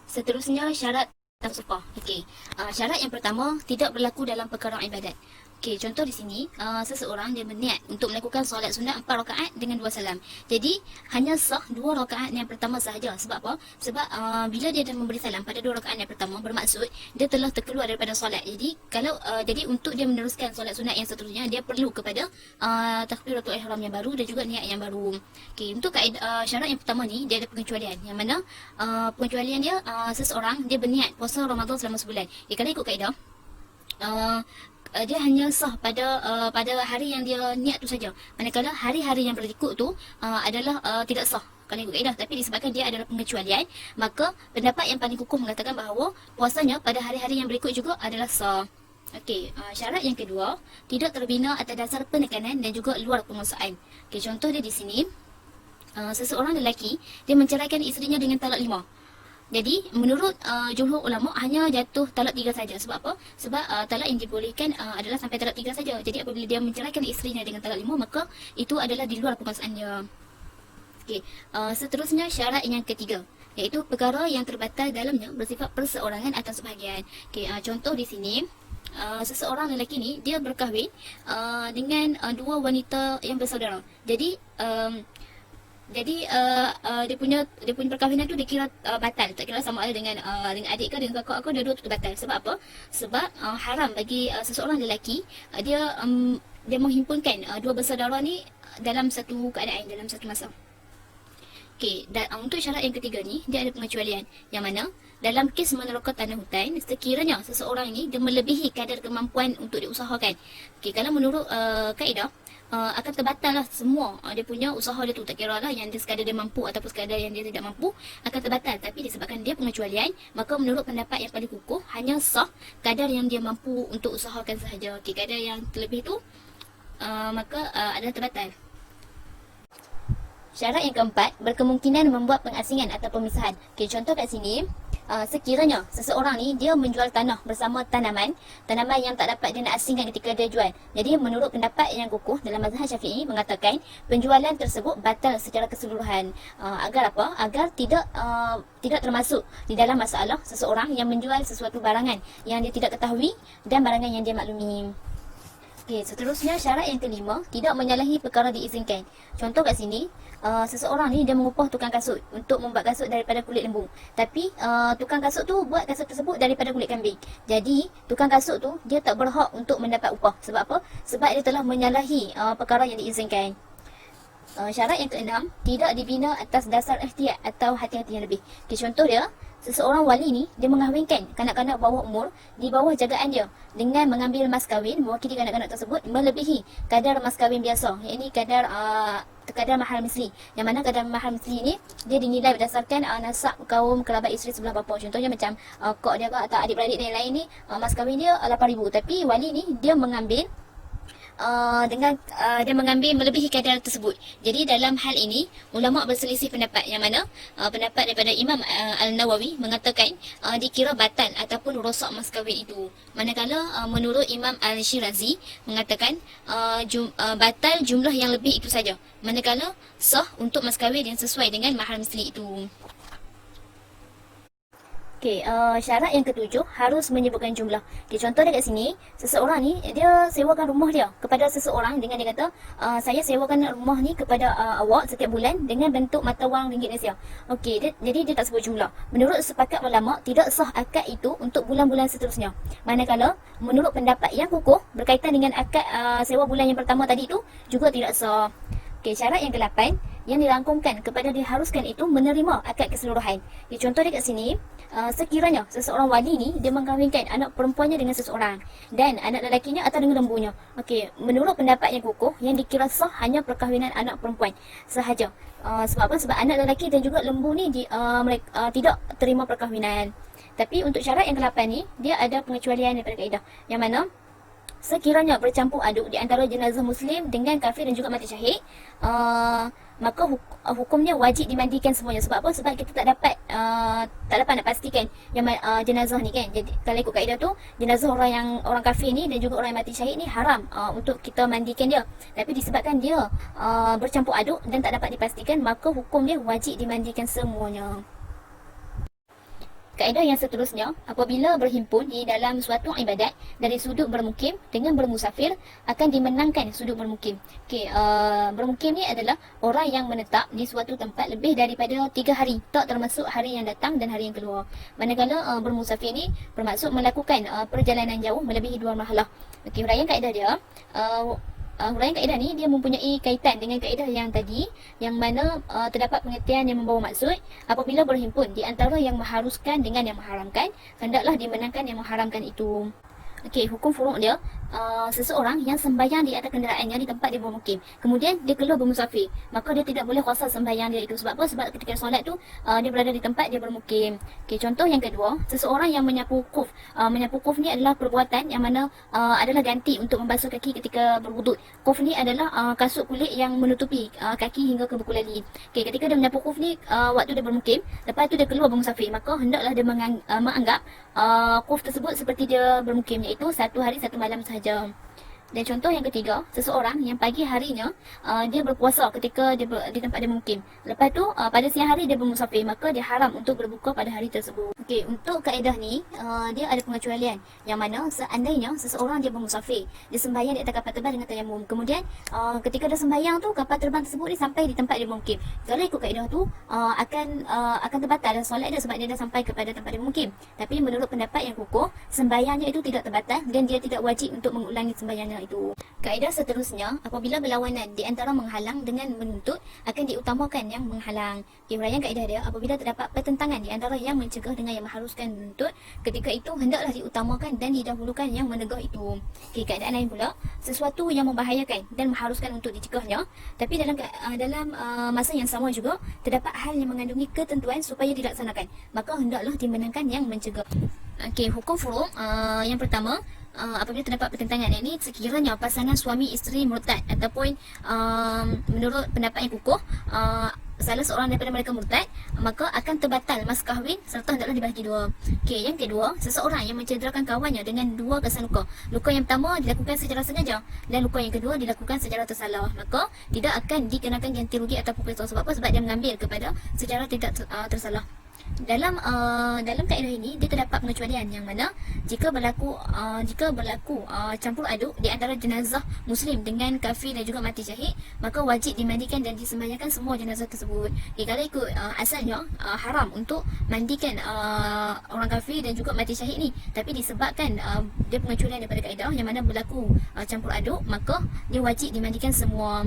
Seterusnya, syarat tafsufah. Okey, syarat yang pertama, tidak berlaku dalam perkara ibadat. Okey, contoh di sini, seseorang dia berniat untuk melakukan solat sunat 4 rakaat dengan 2 salam. Jadi hanya sah 2 rakaat yang pertama sahaja. Sebab apa? Sebab bila dia dah memberi salam pada 2 rakaat yang pertama, bermaksud dia telah terkeluar daripada solat. Jadi kalau jadi untuk dia meneruskan solat sunat yang seterusnya, dia perlu kepada takbiratul ihram yang baru dan juga niat yang baru. Okey, untuk syarat yang pertama ni dia ada pengecualian, yang mana pengecualian dia seseorang dia berniat puasa Ramadan selama sebulan. Kalau ikut kaedah dia hanya sah pada hari yang dia niat tu saja. Manakala hari-hari yang berikut tu adalah tidak sah kalau ikut kaedah. Tapi disebabkan dia adalah pengecualian, maka pendapat yang paling kukuh mengatakan bahawa puasanya pada hari-hari yang berikut juga adalah sah. Okey, syarat yang kedua, tidak terbina atas dasar penekanan dan juga luar penguasaan. Okey, contoh dia di sini, seseorang lelaki dia menceraikan isterinya dengan talak 5. Jadi menurut jumhur ulama hanya jatuh talak 3 saja. Sebab apa? Sebab talak yang dibolehkan adalah sampai talak 3 saja. Jadi apabila dia menceraikan isterinya dengan talak 5, maka itu adalah di luar penguasaan dia. Okey, seterusnya syarat yang ketiga, iaitu perkara yang terbatal dalamnya bersifat perseorangan atau sebahagian. Okey, contoh di sini, seseorang lelaki ni dia berkahwin dengan 2 wanita yang bersaudara. Jadi dia punya perkahwinan tu dikira batal, tak kira sama ada dengan adik ke dengan kakak ke, dua-dua tu batal. Sebab apa? Sebab haram bagi seseorang lelaki dia menghimpunkan 2 bersaudara ni dalam satu keadaan, dalam satu masa. Okey, dan untuk syarat yang ketiga ni, dia ada pengecualian. Yang mana, dalam kes meneroka tanah hutan, sekiranya seseorang ini dia melebihi kadar kemampuan untuk diusahakan. Okey, kalau menurut kaedah, akan terbatal lah semua dia punya usaha dia tu. Tak kira lah yang dia sekadar dia mampu ataupun sekadar yang dia tidak mampu, akan terbatal. Tapi disebabkan dia pengecualian, maka menurut pendapat yang paling kukuh, hanya sah kadar yang dia mampu untuk usahakan sahaja. Okey, kadar yang terlebih tu maka adalah terbatal. Syarat yang keempat, berkemungkinan membuat pengasingan atau pemisahan. Okey, contoh kat sini, sekiranya seseorang ni dia menjual tanah bersama tanaman yang tak dapat dia nak asingkan ketika dia jual. Jadi menurut pendapat yang kukuh dalam mazhab Syafi'i mengatakan penjualan tersebut batal secara keseluruhan. Agar apa? Agar tidak termasuk di dalam masalah seseorang yang menjual sesuatu barangan yang dia tidak ketahui dan barangan yang dia maklumi. Okey, seterusnya syarat yang kelima, tidak menyalahi perkara diizinkan. Contoh kat sini, seseorang ni dia mengupah tukang kasut untuk membuat kasut daripada kulit lembu. Tapi tukang kasut tu buat kasut tersebut daripada kulit kambing. Jadi tukang kasut tu dia tak berhak untuk mendapat upah. Sebab apa? Sebab dia telah menyalahi perkara yang diizinkan. Syarat yang keenam, tidak dibina atas dasar ihtiyat atau hati-hati yang lebih. Okay, contoh dia, seseorang wali ni dia mengahwinkan kanak-kanak bawah umur di bawah jagaan dia dengan mengambil mas kahwin mewakili kanak-kanak tersebut melebihi kadar mas kahwin biasa, iaitu kadar mahar misli. Yang mana kadar mahar misli ni dia dinilai berdasarkan nasab kaum kerabat isteri sebelah bapa. Contohnya macam kok dia atau adik-beradik dan lain-lain ni mas kahwin dia 8,000, tapi wali ni dia mengambil dia mengambil melebihi kadar tersebut. Jadi dalam hal ini ulama berselisih pendapat, yang mana pendapat daripada Imam Al-Nawawi mengatakan dikira batal ataupun rosak mas kahwin itu. Manakala menurut Imam Al-Shirazi mengatakan batal jumlah yang lebih itu saja. Manakala sah untuk mas kahwin yang sesuai dengan mahar misli itu. Okey, syarat yang ketujuh harus menyebutkan jumlah. Okey, contoh dia kat sini, seseorang ni dia sewakan rumah dia kepada seseorang dengan dia kata, saya sewakan rumah ni kepada awak setiap bulan dengan bentuk mata wang ringgit Malaysia. Okey, jadi dia tak sebut jumlah. Menurut sepakat ulama, tidak sah akad itu untuk bulan-bulan seterusnya. Manakala menurut pendapat yang kukuh berkaitan dengan akad sewa bulan yang pertama tadi tu juga tidak sah. Okey, syarat yang ke-8 yang dirangkumkan kepada diharuskan itu menerima akad keseluruhan. Okay, contoh dia kat sini, sekiranya seseorang wali ni dia mengkahwinkan anak perempuannya dengan seseorang dan anak lelakinya atau dengan lembunya. Okey, menurut pendapat yang kukuh, yang dikira sah hanya perkahwinan anak perempuan sahaja. Sebab apa? Sebab anak lelaki dan juga lembu ni mereka tidak terima perkahwinan. Tapi untuk syarat yang ke-8 ni, dia ada pengecualian daripada kaedah. Yang mana sekiranya bercampur aduk di antara jenazah muslim dengan kafir dan juga mati syahid, maka hukumnya wajib dimandikan semuanya. Sebab apa? Sebab kita tak dapat nak pastikan yang jenazah ni kan. Jadi kalau ikut kaedah tu, jenazah orang kafir ni dan juga orang yang mati syahid ni haram untuk kita mandikan dia. Tapi disebabkan dia bercampur aduk dan tak dapat dipastikan, maka hukum dia wajib dimandikan semuanya. Kaedah yang seterusnya, apabila berhimpun di dalam suatu ibadat dari sudut bermukim dengan bermusafir, akan dimenangkan sudut bermukim. Okey, bermukim ni adalah orang yang menetap di suatu tempat lebih daripada 3 hari, tak termasuk hari yang datang dan hari yang keluar. Manakala bermusafir ni bermaksud melakukan perjalanan jauh melebihi 2 mahalah. Okey, huraian kaedah dia, huraian kaedah ni dia mempunyai kaitan dengan kaedah yang tadi, yang mana terdapat pengertian yang membawa maksud. Apabila berhimpun di antara yang mengharuskan dengan yang mengharamkan, hendaklah dimenangkan yang mengharamkan itu. Okey, hukum furuk dia, seseorang yang sembahyang di atas kenderaannya di tempat dia bermukim, kemudian dia keluar bermusafir, maka dia tidak boleh qasar sembahyang dia itu. Sebab apa? Sebab ketika solat tu dia berada di tempat dia bermukim. Okey, contoh yang kedua, seseorang yang menyapu kuf. Menyapu kuf ni adalah perbuatan yang mana adalah ganti untuk membasuh kaki ketika berwuduk. Kuf ni adalah kasut kulit yang menutupi kaki hingga ke buku lali. Okey, ketika dia menyapu kuf ni waktu dia bermukim, lepas tu dia keluar bermusafir, maka hendaklah dia menganggap kuf tersebut seperti dia bermukim, iaitu 1 hari 1 malam sahaja. Dan contoh yang ketiga, seseorang yang pagi harinya dia berpuasa ketika di tempat dia bermukim. Lepas tu pada siang hari dia bermusafir, maka dia haram untuk berbuka pada hari tersebut. Okey, untuk kaedah ni, dia ada pengecualian yang mana seandainya seseorang dia bermusafir, dia sembahyang di atas kapal terbang dengan tayamum. Kemudian ketika dia sembahyang tu, kapal terbang tersebut dia sampai di tempat dia bermukim. Kalau ikut kaedah tu akan terbatal solat dia sebab dia dah sampai kepada tempat dia bermukim. Tapi menurut pendapat yang kukuh, sembahyangnya itu tidak terbatal dan dia tidak wajib untuk mengulangi sembahyangnya itu. Kaedah seterusnya, apabila berlawanan di antara menghalang dengan menuntut, akan diutamakan yang menghalang. Uraian kaedah dia, apabila terdapat pertentangan di antara yang mencegah dengan yang mengharuskan menuntut, ketika itu hendaklah diutamakan dan didahulukan yang menegah itu. Okey, keadaan lain pula, sesuatu yang membahayakan dan mengharuskan untuk dicegahnya, tapi dalam masa yang sama juga terdapat hal yang mengandungi ketentuan supaya dilaksanakan, maka hendaklah dimenangkan yang mencegah. Okey, hukum furu' yang pertama, apabila terdapat pertentangan ini, sekiranya pasangan suami isteri murtad ataupun menurut pendapat yang kukuh, salah seorang daripada mereka murtad, maka akan terbatal mas kahwin serta hendaklah dibahagi dua. Okey, yang kedua, seseorang yang mencederakan kawannya dengan dua kesan luka. Luka yang pertama dilakukan secara sengaja dan luka yang kedua dilakukan secara tersalah, maka tidak akan dikenakan ganti rugi ataupun pisau. Sebab apa? Sebab dia mengambil kepada secara tidak tersalah. Dalam kaedah ini dia terdapat pengecualian yang mana jika berlaku campur aduk di antara jenazah muslim dengan kafir dan juga mati syahid, maka wajib dimandikan dan disembahyangkan semua jenazah tersebut. Kalau ikut asalnya haram untuk mandikan orang kafir dan juga mati syahid ni, tapi disebabkan dia pengecualian daripada kaedah yang mana berlaku campur aduk, maka dia wajib dimandikan semua.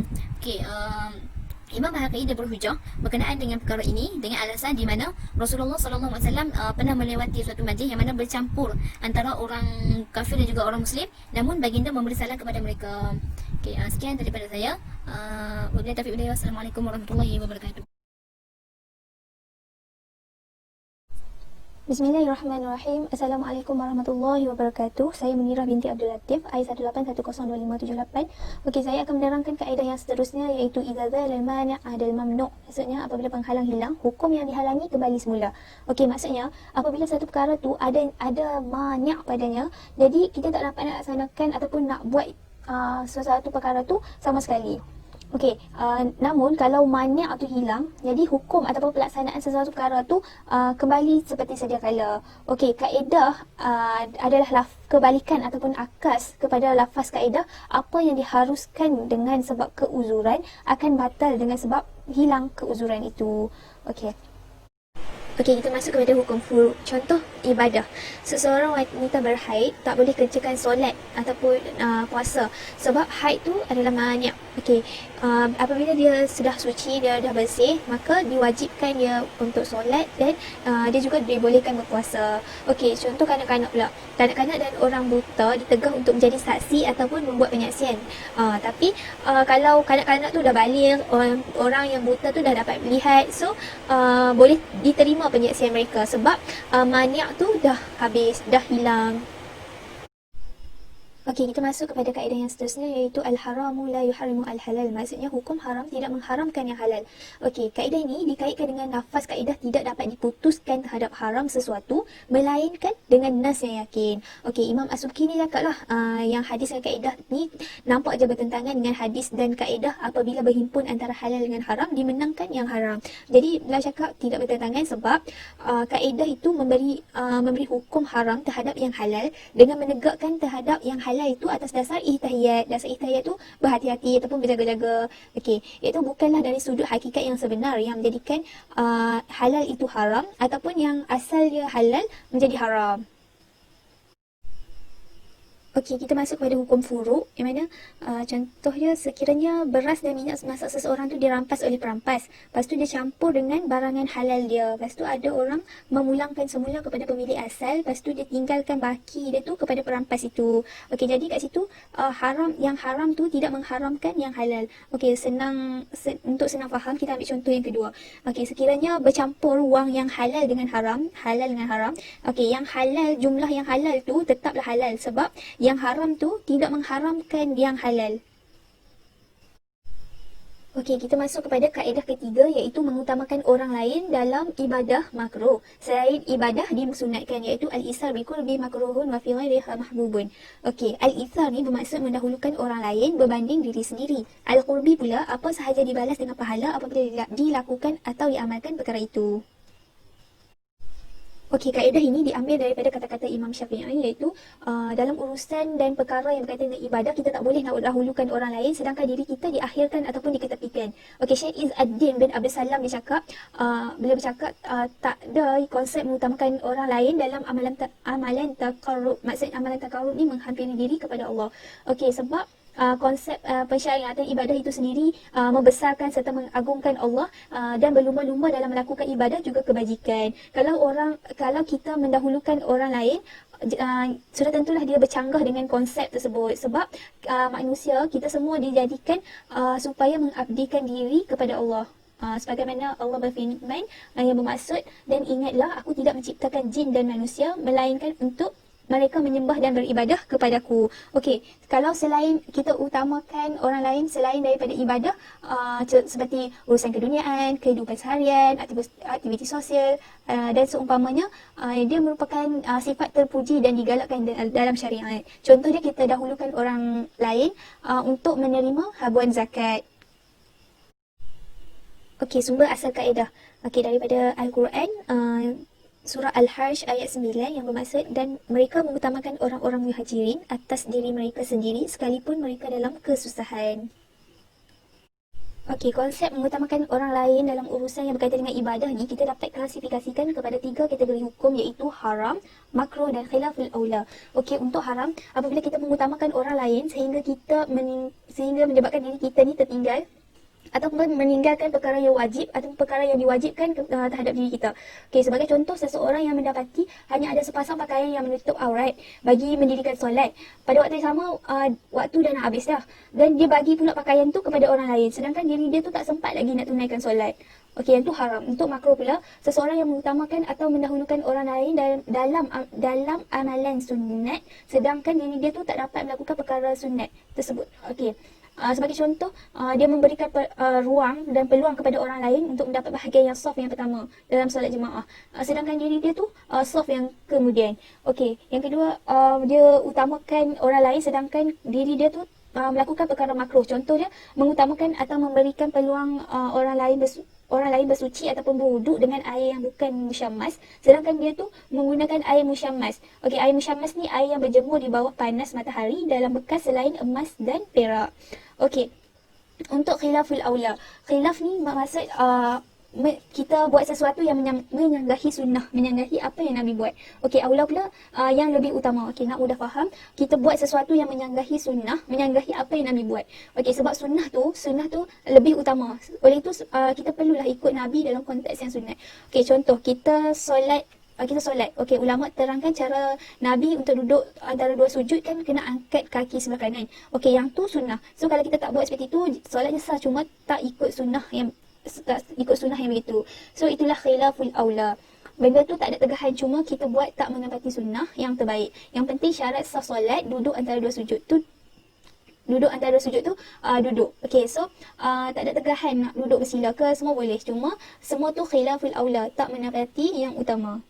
Imam Bahaqi dia berhujah berkenaan dengan perkara ini dengan alasan di mana Rasulullah SAW pernah melewati suatu majlis yang mana bercampur antara orang kafir dan juga orang muslim, namun baginda memberi salam kepada mereka. Okey, sekian daripada saya. Wabillahi taufiq wal hidayah. Assalamualaikum warahmatullahi wabarakatuh. Bismillahirrahmanirrahim. Assalamualaikum warahmatullahi wabarakatuh. Saya Munirah binti Abdul Latif, I1810258. Okey, saya akan menerangkan kaedah yang seterusnya, iaitu idza zalal mani' adal mamnu'. Maksudnya apabila penghalang hilang, hukum yang dihalangi kembali semula. Okey, maksudnya apabila satu perkara tu ada mani' padanya, jadi kita tak dapat nak laksanakan ataupun nak buat sesuatu perkara tu sama sekali. Okey, namun kalau mani' tu hilang, jadi hukum ataupun pelaksanaan sesuatu perkara tu kembali seperti sedia kala. Okey, kaedah adalah kebalikan ataupun akas kepada lafaz kaedah. Apa yang diharuskan dengan sebab keuzuran akan batal dengan sebab hilang keuzuran itu. Okey. Okey, kita masuk kepada hukum furu'. Contoh ibadah. Seseorang wanita berhaid tak boleh kerjakan solat ataupun puasa sebab haid tu adalah mani'. Okey, apabila dia sudah suci, dia dah bersih, maka diwajibkan dia untuk solat dan dia juga dibolehkan berpuasa. Okey, contoh kanak-kanak pula. Kanak-kanak dan orang buta ditegah untuk menjadi saksi ataupun membuat penyaksian. Tapi kalau kanak-kanak tu dah baligh, orang yang buta tu dah dapat melihat, so boleh diterima penyaksian mereka sebab mani' tu dah habis, dah hilang. Okey, kita masuk kepada kaedah yang seterusnya, iaitu al-haramu la yuharrimu al-halal. Maksudnya hukum haram tidak mengharamkan yang halal. Okey, kaedah ini dikaitkan dengan lafaz kaedah tidak dapat diputuskan terhadap haram sesuatu melainkan dengan nas yang yakin. Okey, Imam As-Subki ni cakaplah yang hadis dan kaedah ni nampak je bertentangan dengan hadis dan kaedah. Apabila berhimpun antara halal dengan haram, dimenangkan yang haram. Jadi beliau cakap tidak bertentangan sebab kaedah itu memberi hukum haram terhadap yang halal dengan menegakkan terhadap yang halal itu atas dasar ihtiyat. Dasar ihtiyat tu berhati-hati ataupun berjaga-jaga. Okey, iaitu bukanlah dari sudut hakikat yang sebenar yang menjadikan halal itu haram ataupun yang asal dia halal menjadi haram. Okey, kita masuk kepada hukum furu', yang mana contohnya sekiranya beras dan minyak masak seseorang tu dirampas oleh perampas, lepas tu dia campur dengan barangan halal dia, lepas tu ada orang memulangkan semula kepada pemilik asal, lepas tu dia tinggalkan baki dia tu kepada perampas itu. Okey, jadi kat situ yang haram tu tidak mengharamkan yang halal. Okey, untuk senang faham, kita ambil contoh yang kedua. Okey, sekiranya bercampur wang yang halal dengan haram, okey, yang halal, jumlah yang halal tu tetaplah halal sebab yang haram tu tidak mengharamkan yang halal. Okey, kita masuk kepada kaedah ketiga, iaitu mengutamakan orang lain dalam ibadah makruh selain ibadah disunatkan, iaitu al-isar bi qurbi makruhun wa fi ghairihi mahbubun. Okey, al-isar ni bermaksud mendahulukan orang lain berbanding diri sendiri. Al-qurbi pula apa sahaja dibalas dengan pahala apabila dilakukan atau diamalkan perkara itu. Okey, kaedah ini diambil daripada kata-kata Imam Syafi'i, iaitu dalam urusan dan perkara yang berkaitan dengan ibadah, kita tak boleh nak dahulukan orang lain sedangkan diri kita diakhirkan ataupun diketepikan. Okey, Syekh Izzuddin bin Abdul Salam dia cakap, beliau bercakap tak ada konsep mengutamakan orang lain dalam amalan taqarrub. Maksud amalan taqarrub ni menghampiri diri kepada Allah. Okey, sebab konsep pensyariatan ibadah itu sendiri membesarkan serta mengagungkan Allah dan berlumba-lumba dalam melakukan ibadah juga kebajikan. Kalau kita mendahulukan orang lain, sudah tentulah dia bercanggah dengan konsep tersebut, sebab manusia kita semua dijadikan supaya mengabdikan diri kepada Allah. Sebagaimana Allah berfirman yang bermaksud, dan ingatlah aku tidak menciptakan jin dan manusia melainkan untuk mereka menyembah dan beribadah kepadaku. Okey, kalau selain kita utamakan orang lain selain daripada ibadah, seperti urusan keduniaan, kehidupan seharian, aktiviti sosial dan seumpamanya, dia merupakan sifat terpuji dan digalakkan dalam syariat. Contohnya, kita dahulukan orang lain untuk menerima habuan zakat. Okey, sumber asal kaedah. Okey, daripada Al-Quran, Surah Al-Hajj ayat 9 yang bermaksud, dan mereka mengutamakan orang-orang muhajirin atas diri mereka sendiri sekalipun mereka dalam kesusahan. Okey, konsep mengutamakan orang lain dalam urusan yang berkaitan dengan ibadah ni kita dapat klasifikasikan kepada 3 kategori hukum, iaitu haram, makruh dan khilaful aula. Okey, untuk haram, apabila kita mengutamakan orang lain sehingga menyebabkan diri kita ni tertinggal ataupun meninggalkan perkara yang wajib atau perkara yang diwajibkan terhadap diri kita. Okey, sebagai contoh, seseorang yang mendapati hanya ada sepasang pakaian yang menutup aurat bagi mendirikan solat. Pada waktu yang sama, waktu dah nak habis dah, dan dia bagi pula pakaian tu kepada orang lain sedangkan diri dia tu tak sempat lagi nak tunaikan solat. Okey, yang tu haram. Untuk makruh pula, seseorang yang mengutamakan atau mendahulukan orang lain dalam amalan sunat sedangkan diri dia tu tak dapat melakukan perkara sunat tersebut. Okey, sebagai contoh, dia memberikan ruang dan peluang kepada orang lain untuk mendapat bahagian yang soft yang pertama dalam solat jemaah, sedangkan diri dia tu soft yang kemudian. Okey, yang kedua, dia utamakan orang lain sedangkan diri dia tu melakukan perkara makruh. Contohnya, mengutamakan atau memberikan peluang orang lain bersuci ataupun berwuduk dengan air yang bukan musyammas sedangkan dia tu menggunakan air musyammas. Okey, air musyammas ni air yang berjemur di bawah panas matahari dalam bekas selain emas dan perak. Okey, untuk khilaful aula. Khilaf ni maksud kita buat sesuatu yang menyanggahi sunnah, menyanggahi apa yang Nabi buat. Okey, aula pula yang lebih utama. Okey, nak mudah faham, kita buat sesuatu yang menyanggahi sunnah, menyanggahi apa yang Nabi buat. Okey, sebab sunnah tu lebih utama. Oleh itu kita perlulah ikut Nabi dalam konteks yang sunnah. Okey, contoh, kita solat. Okey, ulama terangkan cara Nabi untuk duduk antara dua sujud kan kena angkat kaki sebelah kanan. Okey, yang tu sunnah. So kalau kita tak buat seperti itu, solatnya sah, cuma tak ikut sunnah yang begitu. So itulah khilaful aula. Benda tu tak ada tegahan, cuma kita buat tak menepati sunnah yang terbaik. Yang penting syarat sah solat duduk antara dua sujud tu duduk. Okey, so tak ada tegahan nak duduk bersila ke, semua boleh, cuma semua tu khilaful aula, tak menepati yang utama.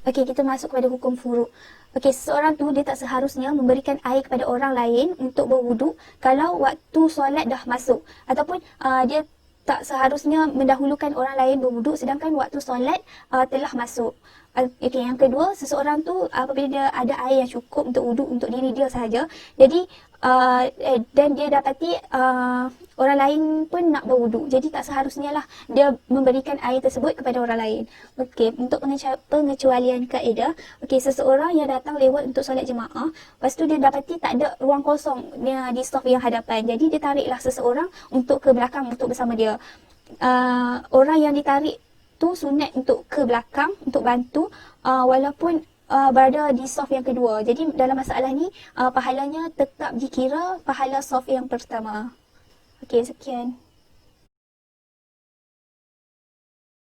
Okey, kita masuk kepada hukum furu'. Okey, seseorang tu dia tak seharusnya memberikan air kepada orang lain untuk berwuduk kalau waktu solat dah masuk, ataupun dia tak seharusnya mendahulukan orang lain berwuduk sedangkan waktu solat telah masuk. Okey, yang kedua, seseorang tu apabila dia ada air yang cukup untuk wuduk untuk diri dia sahaja, jadi dan dia dapati orang lain pun nak berwuduk, jadi tak seharusnya lah dia memberikan air tersebut kepada orang lain. Okey, untuk pengecualian kaedah, okey, seseorang yang datang lewat untuk solat jemaah, lepas tu dia dapati tak ada ruang kosong di saf yang hadapan, jadi dia tariklah seseorang untuk ke belakang untuk bersama dia. Orang yang ditarik tu sunat untuk ke belakang untuk bantu walaupun berada di saf yang kedua. Jadi dalam masalah ni pahalanya tetap dikira pahala saf yang pertama. Okey, sekian.